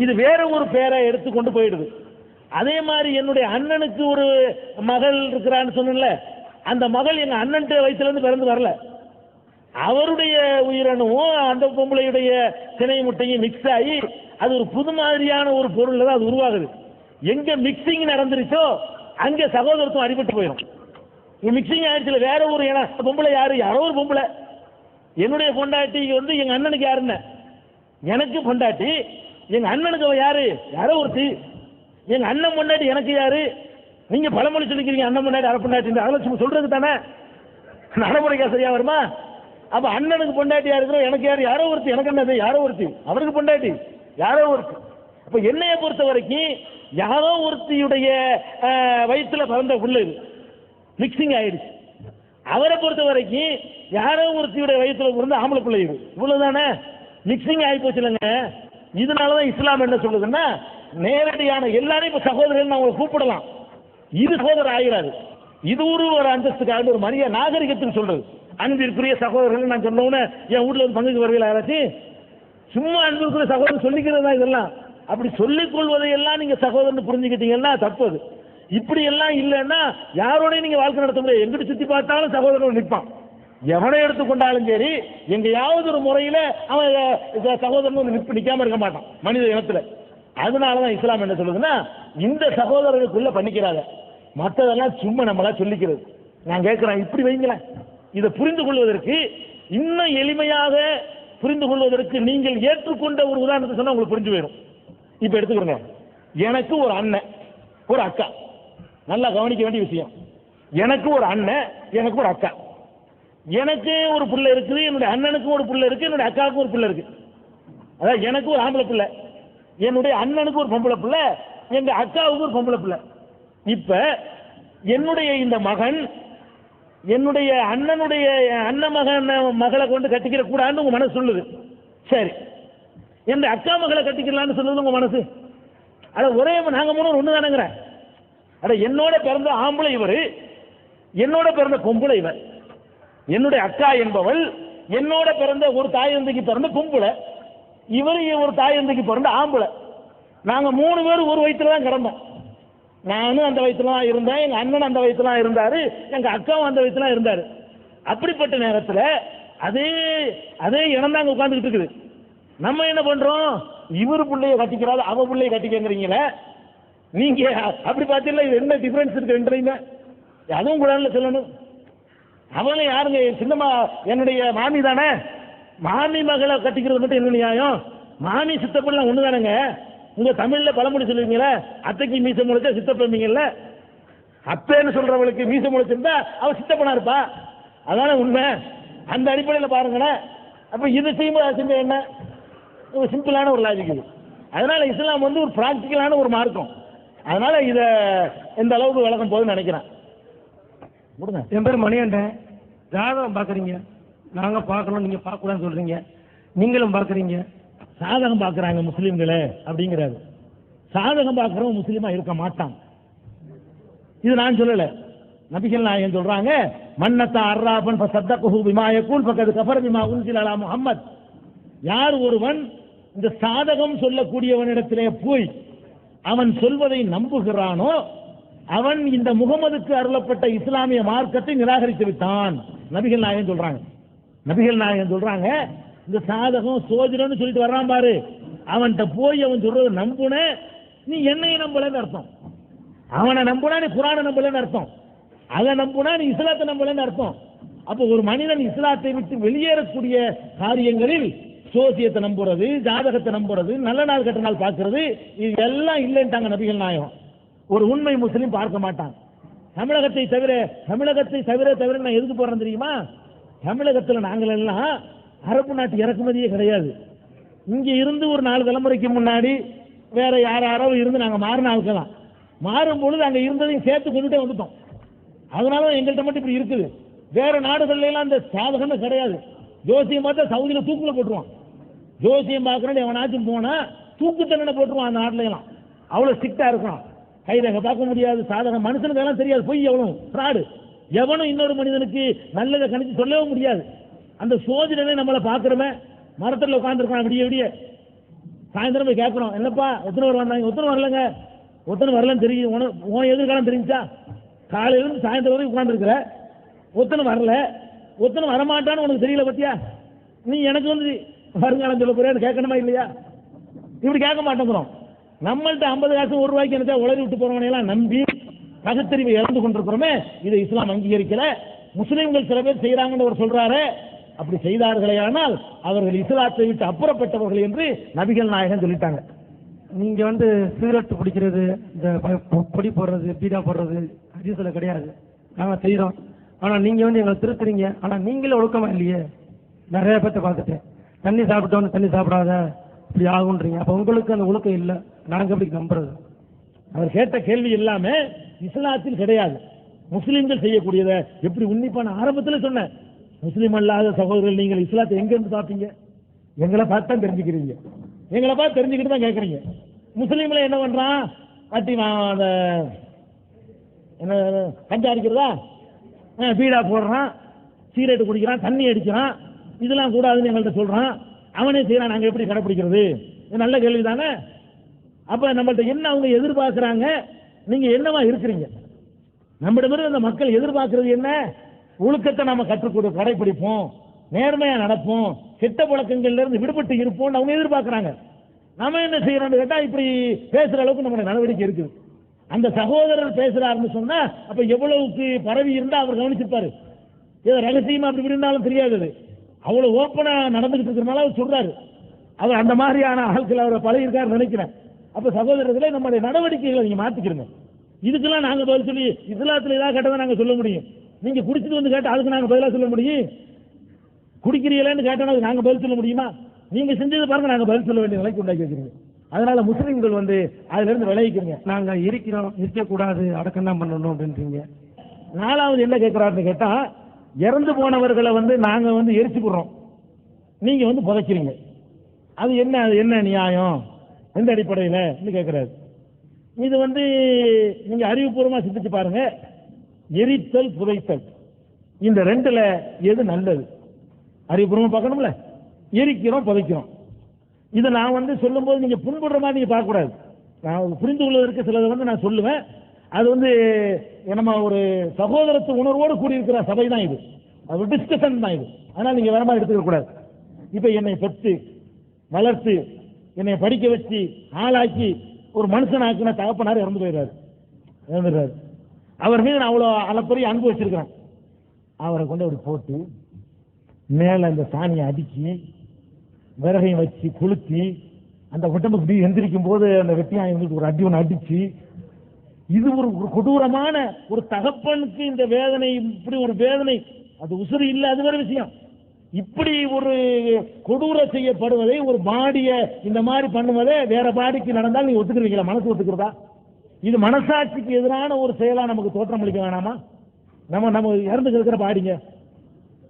இது வேற ஒரு பேரை எடுத்து கொண்டு போயிடுது. அதே மாதிரி என்னுடைய அண்ணனுக்கு ஒரு மகள் இருக்கிறான்னு சொன்னல, அந்த மகள் எங்க அண்ணன் வயிற்றுல இருந்து பிறந்து வரல, அவருடைய உயிரணுவும் அந்த பொம்பளையுடைய சினை முட்டையும் மிக்ஸ் ஆகி அது ஒரு புது மாதிரியான ஒரு பொருள் தான் அது உருவாகுது. எங்க மிக்சிங் நடந்துருச்சோ அங்க சகோதரத்துவம் அடிபட்டு போயிடும். மிக்சிங் ஆயிடுச்சுல, வேற ஒரு பொம்பளை யாரு, யாரோ ஒரு பொம்பளை. என்னுடைய பொண்டாட்டிக்கு எங்க அண்ணனுக்கு யாருன்னு, எனக்கு பொண்டாட்டி, எங்க அண்ணனுக்கு யாரு, யாரோ ஒருத்தி. எங்க அண்ணன் பொண்டாட்டி எனக்கு யாரு, நீங்க பழமொழி சொல்லிக்கிறீங்க அண்ணன் பொண்டாட்டி அரை பொண்டாட்டி, அதெல்லாம் சும்மா சொல்றது தானே, நடைமுறைக்கா சரியா வருமா? அப்ப அண்ணனுக்கு பொண்டாட்டி யாரு, எனக்கு யாரு, யாரோ ஒருத்தி, எனக்கு என்னது யாரோ ஒருத்தி, அவருக்கு பொண்டாட்டி யாரோ ஒருத்தி. அப்ப என்னைய பொறுத்த வரைக்கும் யாரோ ஒருத்தியுடைய வயிற்றுல பிறந்த புள்ள இது மிக்சிங் ஆயிடுச்சு. அவரை பொறுத்த வரைக்கும் யாரோ ஒருத்தியுடைய வயிற்றுல பிறந்த ஆம்பளை பிள்ளை இது, இவ்வளவுதானே, மிக்சிங் ஆகி போச்சு இல்லைங்க. இதனாலதான் இஸ்லாம் என்ன சொல்லுதுன்னா, நேரடியான எல்லாரையும் இப்ப சகோதரர்கள் அவங்களை கூப்பிடலாம், இது சகோதரர் ஆகிறாரு. இது ஒரு அந்தஸ்துக்காக ஒரு மரியாதை நாகரிகத்துக்கு சொல்றது. அன்பிற்குரிய சகோதரர்கள் நான் சொன்னோன்னு என் வீட்டுல ஒரு பங்குக்கு வருவீங்களா யாராச்சும்? சும்மா அன்பிற்குரிய சகோதரர் சொல்லிக்கிறது தான் இதெல்லாம். அப்படி சொல்லிக் கொள்வதையெல்லாம் நீங்க சகோதரன் புரிஞ்சுக்கிட்டீங்கன்னா தப்பு. இப்படி எல்லாம் இல்லைன்னா யாரோடய நீங்க வாழ்க்கை நடத்த முடியாது. எங்கிட்டு சுத்தி பார்த்தாலும் சகோதரன் நிற்பான். எவனை எடுத்துக்கொண்டாலும் சரி, எங்கேயாவது ஒரு முறையில அவன் சகோதரன் நிக்காம இருக்க மாட்டான் மனித இனத்துல. அதனாலதான் இஸ்லாம் என்ன சொல்லுதுன்னா, இந்த சகோதரர்களுக்குள்ள பண்ணிக்கிறாங்க, மற்றதெல்லாம் சும்மா நம்மளா சொல்லிக்கிறது. நான் கேட்கிறேன், இப்படி வைங்களேன், இதை புரிந்து கொள்வதற்கு இன்னும் எளிமையாக புரிந்து கொள்வதற்கு நீங்கள் ஏற்றுக்கொண்ட ஒரு உதாரணத்தை சொன்னா உங்களுக்கு புரிஞ்சு போயிடும். இப்ப எடுத்துக்கிறோங்க, எனக்கு ஒரு அண்ணன் ஒரு அக்கா, நல்லா கவனிக்க வேண்டிய விஷயம். எனக்கு ஒரு அண்ணன், எனக்கு ஒரு அக்கா. எனக்கு ஒரு பிள்ளை இருக்குது, என்னுடைய அண்ணனுக்கு ஒரு பிள்ளை இருக்கு, என்னுடைய அக்காவுக்கு ஒரு பிள்ளை இருக்கு. அதாவது எனக்கு ஒரு ஆம்பளை பிள்ளை, என்னுடைய அண்ணனுக்கு ஒரு பொம்பளை பிள்ளை, எங்க அக்காவுக்கு ஒரு பொம்பளை பிள்ளை. இப்ப என்னுடைய இந்த மகன் என்னுடைய அண்ணனுடைய அண்ணன் மகளை கொண்டு கட்டிக்கிற கூடாதுன்னு உங்க மனசு சொல்லுது. சரி, என் அக்கா மகளை கட்டிக்கலான்னு சொல்லுது உங்க மனசு. அட ஒரே நாங்க மூணு ஒண்ணு தானேங்கிற. அட என்னோட பிறந்த ஆம்பளை இவர், என்னோட பிறந்த பொம்பளை இவர். என்னுடைய அக்கா என்பவள் என்னோட பிறந்த ஒரு தாயந்தைக்கு பிறந்த பொம்பளை, இவர் ஒரு தாயந்தைக்கு பிறந்த ஆம்பளை. நாங்க மூணு பேரும் ஒரு வயிற்றுல தான் கிடந்தோம். நானும் அந்த வயிற்றுல தான் இருந்தேன், எங்க அண்ணன் அந்த வயிற்றுல தான் இருந்தாரு, எங்க அக்காவும் அந்த வயிற்றுல இருந்தாரு. அப்படிப்பட்ட நேரத்தில் அதே அதே இடம் தாங்க உட்கார்ந்துக்கிட்டு இருக்குது. நம்ம என்ன பண்றோம், இவர் பிள்ளைய கட்டிக்கிறாரு, அவ பிள்ளைய கட்டிக்கிறீங்களே. நீங்க அப்படி பார்த்தீங்களா, இது என்ன டிஃபரன்ஸ் இருக்குன்றீங்க? அதுவும் கூட சொல்லணும். அவங்க யாருங்க, சின்னம்மா என்னுடைய மாமி தானே, மாமி மகளை கட்டிக்கிறது மட்டும் என்ன நியாயம்? மாமி சித்தப்பெல்லாம் ஒண்ணு தானேங்க. உங்க தமிழ்ல பழமொழி சொல்லுவீங்களே, அத்தைக்கு மீச முளைச்சா சித்தப்பீங்கல்ல. அத்தைன்னு சொல்றவளுக்கு மீச முளைச்சிருந்தா அவ சித்தப்பனா இருப்பா, அதான உண்மை. அந்த அடிப்படையில் பாருங்களேன். அப்ப இது செய்யும்போது செஞ்ச என்ன, ஒரு சிம்பிளான ஒரு லாஜிக் இது. அதனால இஸ்லாம் ஒரு பிராக்டிக்கலான ஒரு மார்க்கம். அதனால இத எந்த அளவுக்கு விளக்கம் போகுதுன்னு நினைக்கிறேன்.
என் பேர் மணிகண்டன். ஜாதகம் பாக்குறீங்க, நாங்க பார்க்கணும், நீங்க பார்க்க கூடாதுன்னு சொல்றீங்க. நீங்களும் பாக்குறீங்க,
சாதகம் பார்க்கறாங்க முஸ்லீம்களே அப்படிங்கிறாரு. சாதகம் பார்க்கறவன் முஸ்லீமா இருக்க மாட்டான். இது நான் சொல்லல, நபிகள் நாயகம் சொல்றாங்க, மன்னத்தா அர்ராபன் ஃபஸத்தகஹு பிமா யகூல் ஃபகத் கஃபர பிமா உன்சில அலா முஹம்மத். யார் ஒருவன் இந்த சாதகம் சொல்லக்கூடியவனிடத்திலே போய் அவன் சொல்வதை நம்புகிறானோ அவன் இந்த முகமதுக்கு அருளப்பட்ட இஸ்லாமிய மார்க்கத்தை நிராகரித்து விட்டான். நபிகள் நாயகம் சொல்றாங்க. நபிகள் நாயகம் சொல்றாங்க, இந்த சாதகம் சோதிடம்னு சொல்லிட்டு வர்றான் பாரு, அவன்கிட்ட போய் அவன் சொல்றதை நம்புன, நீ என்னைய நம்பலன்னு அர்த்தம். அவனை நம்புனா நீ குரானை நம்பலன்னு அர்த்தம். அதை நம்புனா நீ இஸ்லாத்தை நம்பலன்னு அர்த்தம். அப்போ ஒரு மனிதன் இஸ்லாத்தை விட்டு வெளியேறக்கூடிய காரியங்களில் சோசியத்தை நம்புறது, ஜாதகத்தை நம்புறது, நல்ல நாள் கெட்ட நாள் பார்க்கறது, இது எல்லாம் இல்லைன்ட்டாங்க நபிகள் நாயகம். ஒரு உண்மை முஸ்லீம் பார்க்க மாட்டான். தமிழகத்தை தவிர நான் எதுக்கு போறேன் தெரியுமா? தமிழகத்தில் நாங்கள் எல்லாம் அரபு நாட்டு இறக்குமதியே கிடையாது. இங்க இருந்து ஒரு 4 தலைமுறைக்கு முன்னாடி வேற யாரோ இருந்து நாங்கள் மாறின ஆட்கலாம். மாறும் பொழுது அங்க இருந்ததையும் சேர்த்து கொண்டுட்டே வந்துட்டோம். அதனால எங்கள்கிட்ட மட்டும் இப்படி இருக்குது. வேற நாடுகள்ல எல்லாம் அந்த சாதகமே கிடையாது. ஜோசியம் பார்த்தா சவுதியில தூக்குல போட்டுருவான். ஜோசியம் பார்க்கறேன் எவனாச்சும் போனா தூக்கு தண்டனை போட்டுருவான். அந்த நாட்டுல எல்லாம் அவ்வளவு ஸ்ட்ரிக்டா இருக்கும். கைரேகை பார்க்க முடியாது, சாதகம் மனுஷனுக்கு எல்லாம் தெரியாது, பொய் எவ்வளவு ஃப்ராடு. எவனும் இன்னொரு மனிதனுக்கு நல்லதை கணிச்சு சொல்லவும் முடியாது. அந்த சோதிடனே நம்மளை பார்க்கிறோமே, மரத்தில் உட்காந்துருக்கான் விடிய விடிய, சாயந்தரம் போய் கேட்கணும், என்னப்பா எத்தனை பேர் வந்தாங்க? ஒத்தனை வரலங்க. ஒத்தனை வரலன்னு தெரியும். உன் எதிர்காலம் தெரிஞ்சா? காலையிலிருந்து சாயந்தரம் வரைக்கும் உட்காந்துருக்கிற, ஒத்தனை வரல, ஒத்தனை வரமாட்டான்னு உனக்கு தெரியல பத்தியா? நீ எனக்கு வந்து வருங்காலம் சொல்ல போறியான்னு கேட்கணுமா இல்லையா? இப்படி கேட்க மாட்டேங்கிறோம். நம்மள்ட்ட 50 காசு 1 ரூபாய்க்கு என்ன உளறி விட்டு போறவனையெல்லாம் நம்பி பகுத்தறிவை இழந்து கொண்டிருக்கிறோமே. இதை இஸ்லாம் அங்கீகரிக்கல. முஸ்லீம்கள் சில பேர் செய்யறாங்கன்னு அவர் சொல்றாரு. அப்படி செய்தார்களே ஆனால் அவர்கள் இஸ்லாத்தை விட்டு அப்புறப்பட்டவர்கள் என்று நபிகள் நாயகம் சொல்லிட்டாங்க.
நீங்க வந்து சிகரெட் பிடிக்கிறது, இந்த பொடி போடுறது, பீடா போடுறது ஹதீஸ்ல கிடையாது. நாங்க செய்யறோம். ஆனா நீங்க வந்து எங்களை திருத்துறீங்க. ஆனா நீங்களே ஒழுக்கமா இல்லையே. நிறைய பேர்த்த பார்த்துட்டேன், தண்ணி சாப்பிட்டோன்னு தண்ணி சாப்பிடாத இப்படி ஆகுன்றீங்க. அப்ப உங்களுக்கு அந்த ஒழுக்கம் இல்லை, நாங்க எப்படி நம்புறது?
அவர் கேட்ட கேள்வி எல்லாமே இஸ்லாத்தில் கிடையாது. முஸ்லீம்கள் செய்யக்கூடியதை எப்படி உன்னிப்பான ஆரம்பத்தில் சொன்னேன். முஸ்லீம் அல்லாத சகோதரர்கள் நீங்கள் இஸ்லாத்தை எங்க இருந்து பார்ப்பீங்க? எங்களை பார்த்து தான் தெரிஞ்சுக்கிறீங்க. எங்களை பார்த்து தெரிஞ்சுக்கிட்டு தான் கேட்குறீங்க. முஸ்லீம்ல என்ன பண்றான்? கட்டி என்ன கஞ்சா அடிக்கிறதா, பீடா போடுறான், சிகரெட்டு குடிக்கிறான், தண்ணி அடிக்கிறான், இதெல்லாம் கூடாதுன்னு எங்கள்கிட்ட சொல்றான். அவனே செய்யறான். நாங்கள் எப்படி கடைப்பிடிக்கிறது? இது நல்ல கேள்வி தானே. அப்ப நம்மள்ட்ட என்ன அவங்க எதிர்பார்க்கிறாங்க? நீங்க என்னவா இருக்கிறீங்க? நம்மிடமிருந்து அந்த மக்கள் எதிர்பார்க்கிறது என்ன? ஒழுக்கத்தை நாம கற்றுக்கொடு, கடைபிடிப்போம், நேர்மையா நடப்போம், கெட்ட பழக்கங்கள்ல இருந்து விடுபட்டு இருப்போம் அவங்க எதிர்பார்க்கிறாங்க. நாம என்ன செய்யறோம்னு கேட்டா இப்படி பேசுற அளவுக்கு நம்மளுடைய நடவடிக்கை இருக்குது. அந்த சகோதரர் பேசுறாருன்னு சொன்னா அப்ப எவ்வளவுக்கு பரவி இருந்தா அவர் கவனிச்சிருப்பாரு. ஏதோ ரகசியமா அப்படி இருந்தாலும் தெரியாது. அவ்வளவு ஓப்பனா நடந்துகிட்டு இருக்கிறனால அவர் சொல்றாரு. அவர் அந்த மாதிரியான ஆட்கள் அவரை பழகிருக்காரு நினைக்கிறேன். அப்ப சகோதரர்களே, நம்மளுடைய நடவடிக்கைகளை நீங்க மாத்திக்கிறீங்க. இதுக்கெல்லாம் நாங்க பதில் சொல்லி இஸ்லாத்துல ஏதாவது கேட்டதை நாங்க சொல்ல முடியும். நீங்க குடிச்சிட்டு வந்து கேட்டா அதுக்கு நாங்க பதிலா சொல்ல முடியும்? குடிக்கிறீங்களேன்னு கேட்டா நாங்க பதில் சொல்ல முடியுமா? நீங்க செஞ்சது பாருங்க, நாங்க பதில் சொல்ல வேண்டிய நிலைக்கு உண்டாக்கி வச்சிருக்கீங்க. அதனால முஸ்லீம்கள் வந்து அதுல இருந்து விளைவிக்கிறீங்க.
நாங்க இருக்கிறோம், இருக்கக்கூடாது, அடக்கம் தான் பண்ணணும் அப்படின்றீங்க.
4வது என்ன கேட்கிறாருன்னு கேட்டா, இறந்து போனவர்களை வந்து நாங்க வந்து எரிச்சு போடுறோம், நீங்க வந்து புதைக்கிறீங்க. அது என்ன நியாயம்? எந்த அடிப்படையில் கேட்கிறாரு. இது வந்து நீங்க அறிவுபூர்வமா சிந்திச்சு பாருங்க. எரித்தல் புதைத்தல் இந்த 2ல எது நல்லது? அறிவுபூர்வமா பார்க்கணும்ல. எரிக்கிறோம் புதைக்கிறோம். இதை நான் வந்து சொல்லும் போது நீங்க புண்படுற மாதிரி நீங்க பார்க்க கூடாது. நான் புரிந்து கொள்வதற்கு சிலதை வந்து நான் சொல்லுவேன். அது வந்து நம்ம ஒரு சகோதரத்து உணர்வோடு கூடியிருக்கிற சபை தான் இது, அது டிஸ்கஷன் தான் இது. அதனால நீங்க வேற மாதிரி எடுத்துக்க கூடாது. இப்ப என்னை பெற்று வளர்த்து என்னை படிக்க வச்சு ஆளாக்கி ஒரு மனுஷனாக்குன தகப்பனார் இறந்துடுறாரு. அவர் மீது நான் அவ்வளோ அளப்பரிய அன்பு வச்சிருக்கிறேன். அவரை கொண்டு அப்படி போட்டு மேல அந்த சாணியை அடுக்கி விறகையும் வச்சு கொளுத்தி அந்த உடம்புக்கு எந்திரிக்கும் போது அந்த வெட்டியாய் ஒரு அடி ஒன்று அடிச்சு, இது ஒரு கொடூரமான ஒரு தகப்பனுக்கு இந்த வேதனை, இப்படி ஒரு வேதனை, அது உசுறு இல்லை, அது வேற விஷயம். இப்படி ஒரு கொடூர செய்யப்படுவதை ஒரு பாடிய இந்த மாதிரி பண்ணுவதே வேற பாடிக்கு நடந்தால் நீங்க ஒத்துக்கிறீங்களா? மனசு ஒத்துக்கிறதா? இது மனசாட்சிக்கு எதிரான ஒரு செயலா நமக்கு தோற்றம் அளிக்க வேணாமா? நம்ம இறந்து இருக்கிற பாடிங்க,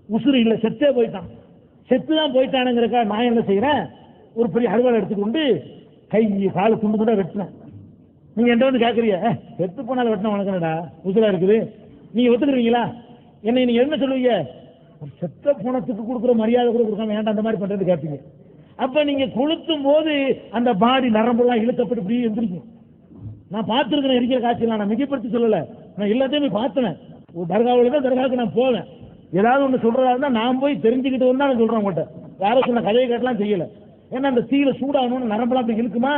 உசுறு இல்லை, செத்தே போயிட்டான், செத்துதான் போயிட்டானுங்கிறக்கா நான் என்ன செய்யறேன்? ஒரு பெரிய அறுவடை எடுத்துக்கொண்டு கை காலை துண்டு துண்டா வெட்டினேன். நீங்க என்கிட்ட வந்து கேட்கறீங்க, செத்து போனாலும் வெட்டின உனக்குடா உசுரா இருக்குது, நீங்க ஒத்துக்கிறீங்களா? என்னை நீங்க என்ன சொல்லுவீங்க? செத்த போனத்துக்கு கொடுக்குற மரியாதை கூட கொடுக்காம வேண்டாம் அந்த மாதிரி பண்றது கேட்பீங்க. அப்ப நீங்க கொளுத்தும் போது அந்த பாடி நரம்பெல்லாம் இழுக்கப்பட்டு இப்படி எந்திரிக்கும். நான் பார்த்துருக்கிறேன் இருக்கிற காட்சியெல்லாம், நான் மிகப்படுத்தி சொல்லல, நான் எல்லாத்தையுமே பார்த்தேன். ஒரு தர்காவில் தான் தர்காவுக்கு நான் போவேன். ஏதாவது ஒன்று சொல்றதா இருந்தா நான் போய் தெரிஞ்சுக்கிட்டு வந்தா நான் சொல்றேன் உங்கள்கிட்ட. யாரோ சொன்ன கதையை கேட்டலாம் செய்யல. ஏன்னா அந்த தீயில சூடாகணும்னு நரம்பெல்லாம் அப்படி இழுக்குமா,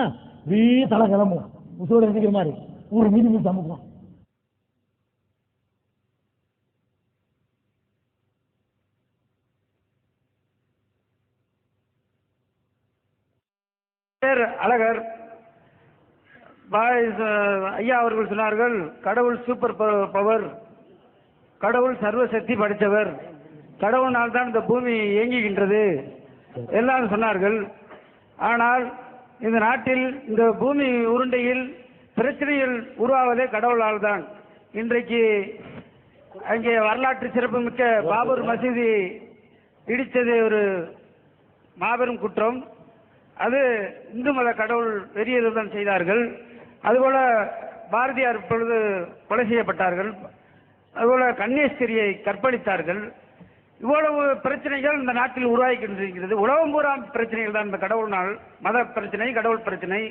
தலை கிளம்பும், உசோட இருக்கிற மாதிரி ஒரு மீதி சமைக்கும்.
அழகர் ஐயா அவர்கள் சொன்னார்கள், கடவுள் சூப்பர் பவர், கடவுள் சர்வசக்தி படைத்தவர், கடவுளால் தான் இந்த பூமி இயங்குகின்றது எல்லாரும் சொன்னார்கள். ஆனால் இந்த நாட்டில் இந்த பூமி உருண்டையில் பிரச்சனைகள் உருவாவதே கடவுளால் தான். இன்றைக்கு அங்கே வரலாற்று சிறப்புமிக்க பாபர் மசூதி இடித்தது ஒரு மாபெரும் குற்றம். அது இந்து மத கடவுள் வெறியர்கள் தான் செய்தார்கள். அதுபோல பாரதியார் இப்பொழுது கொலை செய்யப்பட்டார்கள். அதுபோல கன்னியஸ்திரியை கற்பழித்தார்கள். இவ்வளவு பிரச்சனைகள் இந்த நாட்டில் உருவாகி கொண்டிருக்கிறது. உலகம் பூரா பிரச்சனைகள் தான் இந்த கடவுள்னால், மத பிரச்சனை, கடவுள் பிரச்சனை.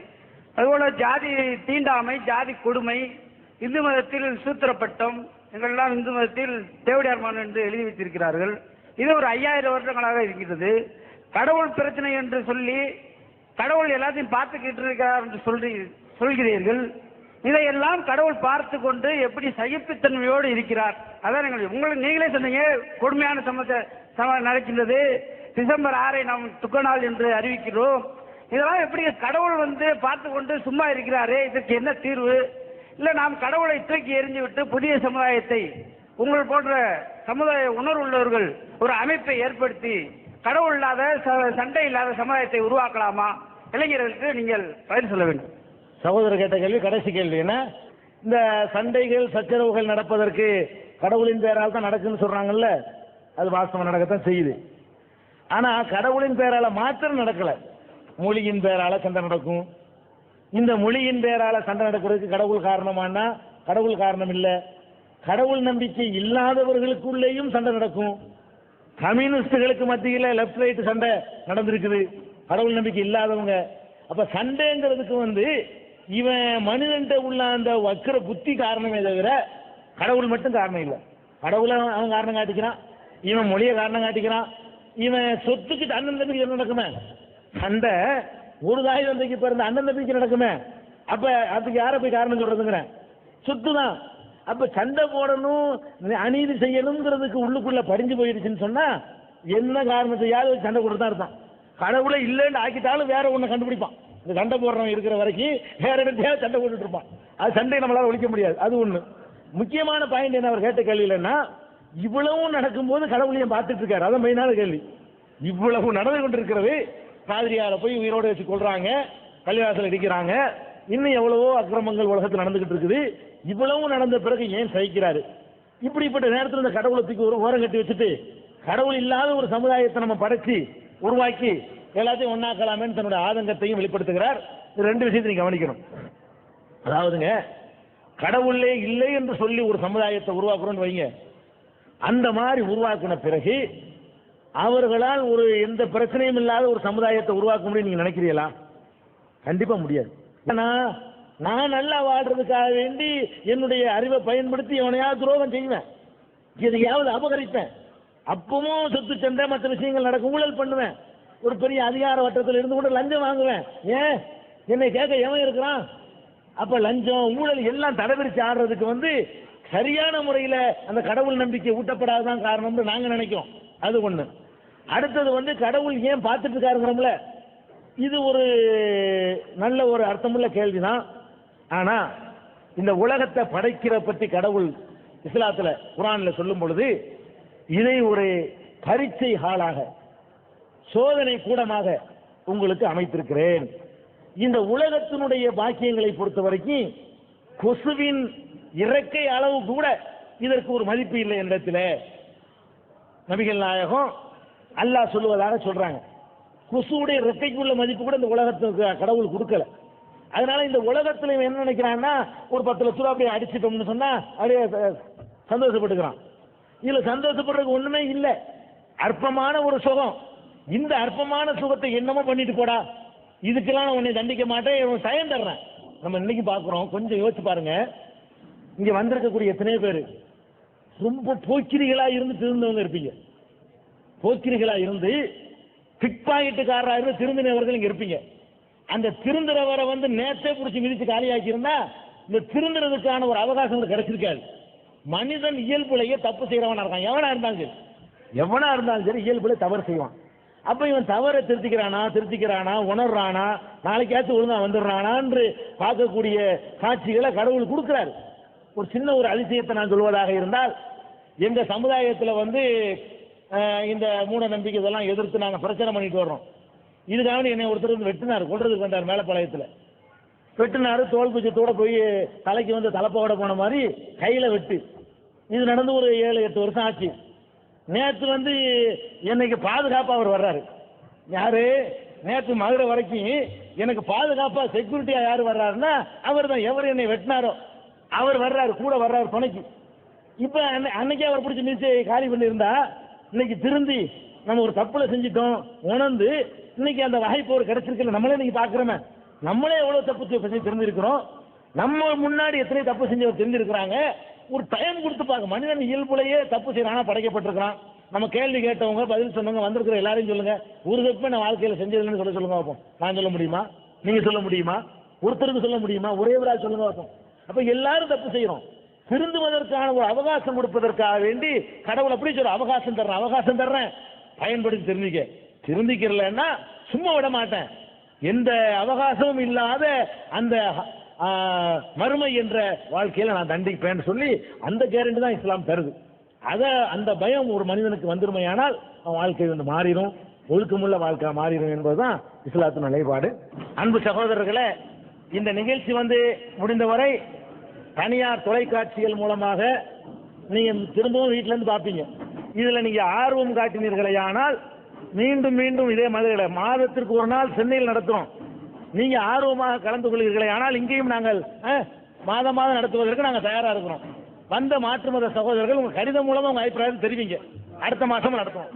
அதுபோல ஜாதி தீண்டாமை, ஜாதி கொடுமை, இந்து மதத்தில் சூத்திரப்பட்டம், எங்களெல்லாம் இந்து மதத்தில் தேவடியார் மகன் என்று எழுதி வைத்திருக்கிறார்கள். இது ஒரு 5000 வருடங்களாக இருக்கிறது. கடவுள் பிரச்சனை என்று சொல்லி கடவுள் எல்லாத்தையும் பார்த்துக்கிட்டு இருக்கிறார் என்று சொல்கிறீர்கள். இதையெல்லாம் கடவுள் பார்த்து கொண்டு எப்படி சகிப்புத்தன்மையோடு இருக்கிறார். அதான் உங்களுக்கு நீங்களே சொன்னீங்க, கொடுமையான சம்பவம் நடக்கின்றது, டிசம்பர் 6 நாம் துக்க நாள் என்று அறிவிக்கிறோம். இதெல்லாம் எப்படி கடவுள் பார்த்து கொண்டு சும்மா இருக்கிறாரே, இதற்கு என்ன தீர்வு? இல்ல நாம் கடவுளை தூக்கி எறிஞ்சு விட்டு புதிய சமுதாயத்தை, உங்கள் போன்ற சமுதாய உணர்வு உள்ளவர்கள் ஒரு அமைப்பை ஏற்படுத்தி கடவுள் இல்லாத சண்டை இல்லாத சமுதாயத்தை உருவாக்கலாமா? இளைஞர்களுக்கு நீங்கள் பதில் சொல்ல வேண்டும்.
சகோதரர் கேட்ட கேள்வி கடைசி கேள்வி. என்ன, இந்த சண்டைகள் சச்சரவுகள் நடப்பதற்கு கடவுளின் பெயரால் தான் நடக்குன்னு சொல்றாங்கல்ல, அது வாஸ்தவம், நடக்கத்தான் செய்யுது. ஆனா கடவுளின் பெயரால மாத்திரம் நடக்கல, மொழியின் பெயரால சண்டை நடக்கும். இந்த மொழியின் பெயரால சண்டை நடக்கிறதுக்கு கடவுள் காரணமானா கடவுள் காரணம் இல்ல. கடவுள் நம்பிக்கை இல்லாதவர்களுக்குள்ளேயும் சண்டை நடக்கும். கம்யூனிஸ்டுகளுக்கு மத்தியில் லெப்ட் ரைட் சண்டை நடந்திருக்குது, கடவுள் நம்பிக்கை இல்லாதவங்க. அப்ப சண்டைங்கிறதுக்கு இவன் மனிதன்ட்ட உள்ள அந்த வக்கிர புத்தி காரணமே தவிர கடவுள் மட்டும் காரணம் இல்லை. கடவுளை அவன் காரணம் காட்டிக்கிறான், இவன் மொழியை காரணம் காட்டிக்கிறான், இவன் சொத்துக்கு அண்ணன் தம்பிக்கு என்ன நடக்குமே சண்டை, ஒரு தாய் தந்தைக்கு பிறந்த அண்ணன் தம்பிக்கு நடக்குமே, அப்ப அதுக்கு யாரை போய் காரணம் சொல்றதுங்கிறேன், சொத்து தான். அப்ப சண்டை போடணும், அநீதி செய்யணுங்கிறதுக்கு உள்ளுக்குள்ள படிஞ்சு போயிடுச்சுன்னு சொன்னா என்ன காரணத்தையாவது சண்டை போட்டுதான் இருந்தான். கடவுளை இல்லைன்னு ஆக்கிட்டாலும் வேற ஒண்ணு கண்டுபிடிப்பான். இந்த சண்டை போடுறவன் இருக்கிற வரைக்கும் வேற இடத்தையாவது சண்டை போட்டுட்டு இருப்பான். அது சண்டையை நம்மளால ஒழிக்க முடியாது. அது ஒண்ணு. முக்கியமான பாயிண்ட் என்ன அவர் கேட்ட கேள்வியிலன்னா, இவ்வளவும் நடக்கும்போது கடவுளையும் பார்த்துட்டு இருக்காரு. அதான் மெயினான கேள்வி. இவ்வளவு நடந்து கொண்டிருக்கிறது, பாதிரியாரை போய் உயிரோடு வச்சு கொள்றாங்க, பள்ளிவாசல் இடிக்கிறாங்க, இன்னும் எவ்வளவோ அக்கிரமங்கள் உலகத்தில் நடந்துகிட்டு இருக்குது. இவ்வளவு நடந்த பிறகு ஏன் சகிக்கிறாரு? இப்படிப்பட்ட நேரத்தில் இந்த கடவுளை தூக்கி ஒரு ஓரம் கட்டி வச்சுட்டு கடவுள் இல்லாத ஒரு சமுதாயத்தை நம்ம படைச்சு உருவாக்கி எல்லாத்தையும் ஒன்னாக்கலாமேன்னு தன்னுடைய ஆதங்கத்தையும் வெளிப்படுத்துகிறார். ரெண்டு விஷயத்தை நீங்க கவனிக்கணும். அதாவதுங்க, கடவுளே இல்லை என்று சொல்லி ஒரு சமுதாயத்தை உருவாக்குறோம்னு வைங்க, அந்த மாதிரி உருவாக்கின பிறகு அவர்களால் ஒரு எந்த பிரச்சனையும் இல்லாத ஒரு சமுதாயத்தை உருவாக்க முடியும் நீங்க நினைக்கிறீங்களா? கண்டிப்பா முடியாது. நான் நல்லா வாழ்றதுக்காக வேண்டி என்னுடைய அறிவை பயன்படுத்தி எவனையாவது துரோகம் செய்வேன், எதையாவது அபகரிப்பேன், அப்பவும் சொத்து சண்டை மற்ற விஷயங்கள் நடக்கும், ஊழல் பண்ணுவேன், ஒரு பெரிய அதிகார வட்டத்தில் இருந்து கூட லஞ்சம் வாங்குவேன். ஏன் என்னை கேட்க எவன் இருக்கிறான்? அப்ப லஞ்சம் ஊழல் எல்லாம் தடவிரிச்சு ஆடுறதுக்கு சரியான முறையில் அந்த கடவுள் நம்பிக்கை ஊட்டப்படாததான் காரணம்னு நாங்க நினைக்கிறோம். அது ஒண்ணு. அடுத்தது கடவுள் ஏன் பார்த்துட்டு இருக்காருங்கிறோம்ல, இது ஒரு நல்ல ஒரு அர்த்தமுள்ள கேள்விதான். ஆனா இந்த உலகத்தை படைக்கிற பற்றி கடவுள் இஸ்லாத்துல குர்ஆன்ல சொல்லும் பொழுது இதை ஒரு பரீட்சை ஹாலாக, சோதனை கூடமாக உங்களுக்கு அமைத்திருக்கிறேன். இந்த உலகத்தினுடைய பாக்கியங்களை பொறுத்த வரைக்கும் கொசுவின் இறக்கை அளவு கூட இதற்கு ஒரு மதிப்பு இல்லை என்றத்தில் நபிகள் நாயகம் அல்லாஹ் சொல்லுவதாக சொல்றாங்க. கொசுவுடைய இறக்கைக்குள்ள மதிப்பு கூட இந்த உலகத்துக்கு கடவுள் கொடுக்கல. அதனால இந்த உலகத்துல என்ன நினைக்கிறான்னா, ஒரு 10 லட்ச ரூபாய் அப்படியே அடிச்சிட்டோம்னு சொன்னா அப்படியே சந்தோஷப்பட்டுக்கிறான். இதுல சந்தோஷப்படுறதுக்கு ஒண்ணுமே இல்லை, அற்பமான ஒரு சுகம். இந்த அற்பமான சுகத்தை என்னமோ பண்ணிட்டு போடா, இதுக்கெல்லாம் உன்னை தண்டிக்க மாட்டேன், சயம் தர்றேன். நம்ம இன்னைக்கு பாக்குறோம், கொஞ்சம் யோசிச்சு பாருங்க. இங்க வந்திருக்கக்கூடிய எத்தனையோ பேர் ரொம்ப போக்கிரிகளா இருந்து திருந்தவங்க இருப்பீங்க. போக்கிரிகளா இருந்து பிக் பாக்கெட்டுக்காரராக இருந்து திருந்தினவர்கள் இங்க இருப்பீங்க. அந்த திருந்துறவரை நேற்றே பிடிச்சி மிதிச்சு காலியாக்கி இருந்தா இந்த திருந்துறதுக்கான ஒரு அவகாசம் கிடைச்சிருக்காது. மனிதன் இயல்புலையே தப்பு செய்யறவனா இருக்கான். எவனா இருந்தாலும் சரி இயல்புல தவறு செய்வான். அப்ப இவன் தவறை திருத்திக்கிறானா உணர்றானா நாளைக்காச்சும் ஒழுங்கா வந்துடுறானா என்று பார்க்கக்கூடிய காட்சிகளை கடவுள் கொடுக்கிறாரு. ஒரு சின்ன ஒரு அதிசயத்தை நான் சொல்வதாக இருந்தால், எங்க சமுதாயத்தில் இந்த மூட நம்பிக்கை இதெல்லாம் எதிர்த்து நாங்கள் பிரச்சனை பண்ணிட்டு வர்றோம். இதுக்காக என்னை ஒருத்தர் வெட்டினார், கொள்றதுக்கு வந்தார். மேலப்பாளையத்தில் வெட்டினாரு, தோல் குச்சத்தோட போய் தலைக்கு தலைப்போட போன மாதிரி கையில வெட்டு. இது நடந்து ஒரு 7-8 வருஷம் ஆச்சு. நேற்று என்னைக்கு பாதுகாப்பா அவர் வர்றாரு. யாரு? நேற்று மதுரை வரைக்கும் எனக்கு பாதுகாப்பா செக்யூரிட்டியா யாரு வர்றாருன்னா அவர் தான். எவர் என்னை வெட்டினாரோ அவர் வர்றாரு, கூட வர்றாரு துணைக்கு. இப்ப அன்னைக்கே அவர் பிடிச்சி நிச்சய காலி பண்ணியிருந்தா இன்னைக்கு திருந்தி நம்ம ஒரு தப்புல செஞ்சிட்டோம் உணர்ந்து இன்னைக்கு அந்த வாய்ப்பு ஒரு கிடைச்சிருக்கல. நம்மளே இன்னைக்கு பாக்குறோமே, நம்மளே எவ்வளவு தப்பு தெரிஞ்சிருக்கிறோம். நம்ம முன்னாடி எத்தனை தப்பு செஞ்சவர் தெரிஞ்சிருக்கிறாங்க. ஒரு டைம் கொடுத்து பார்க்க. மனிதன் இயல்புலையே தப்பு செய்யறானா படைக்கப்பட்டிருக்கிறான். நம்ம கேள்வி கேட்டவங்க பதில் சொன்னவங்க வந்திருக்கிற எல்லாரையும் சொல்லுங்க, ஒரு தப்பு நான் வாழ்க்கையில செஞ்சதுன்னு சொல்லுங்க பார்ப்போம். நான் சொல்ல முடியுமா? நீங்க சொல்ல முடியுமா? ஒருத்தருக்கு சொல்ல முடியுமா? ஒரே ஒரு ஆள் சொல்லுங்க பார்ப்போம். அப்ப எல்லாரும் தப்பு செய்யறோம். திருந்துவதற்கான ஒரு அவகாசம் கொடுப்பதற்காக வேண்டி கடவுள் அப்படி சொல்ற அவகாசம் தர்றேன் பயன்படுத்தி திருந்திக்கிறலன்னா சும்மா விட மாட்டேன். எந்த அவகாசமும் இல்லாத அந்த மறுமை என்ற வாழ்க்கையில நான் தண்டிப்பேன்னு சொல்லி அந்த கேரண்டி தான் இஸ்லாம் தருது. அந்த பயம் ஒரு மனிதனுக்கு வந்துருமையானால் அவன் வாழ்க்கை மாறிடும், ஒழுக்கமுள்ள வாழ்க்கை மாறிடும் என்பதுதான் இஸ்லாத்தின் நிலைப்பாடு. அன்பு சகோதரர்களே, இந்த நிகழ்ச்சி முடிந்தவரை தனியார் தொலைக்காட்சிகள் மூலமாக நீங்க திரும்பவும் வீட்டில இருந்து பார்ப்பீங்க. இதுல நீங்க ஆர்வம் காட்டினீர்களேயானால் மீண்டும் மீண்டும் இதே மாதிரி மாதத்திற்கு ஒரு நாள் சென்னையில் நடத்துறோம். நீங்க ஆர்வமாக கலந்து கொள்கிறீர்களே ஆனால் இங்கேயும் நாங்கள் மாதம் நடத்துவதற்கு நாங்கள் தயாரா இருக்கிறோம். வந்த மாற்று மத சகோதரர்கள் உங்க கடிதம் மூலமா உங்க அபிப்பிராயத்தை தெரிவிங்க. அடுத்த மாசம் நடத்துவோம்.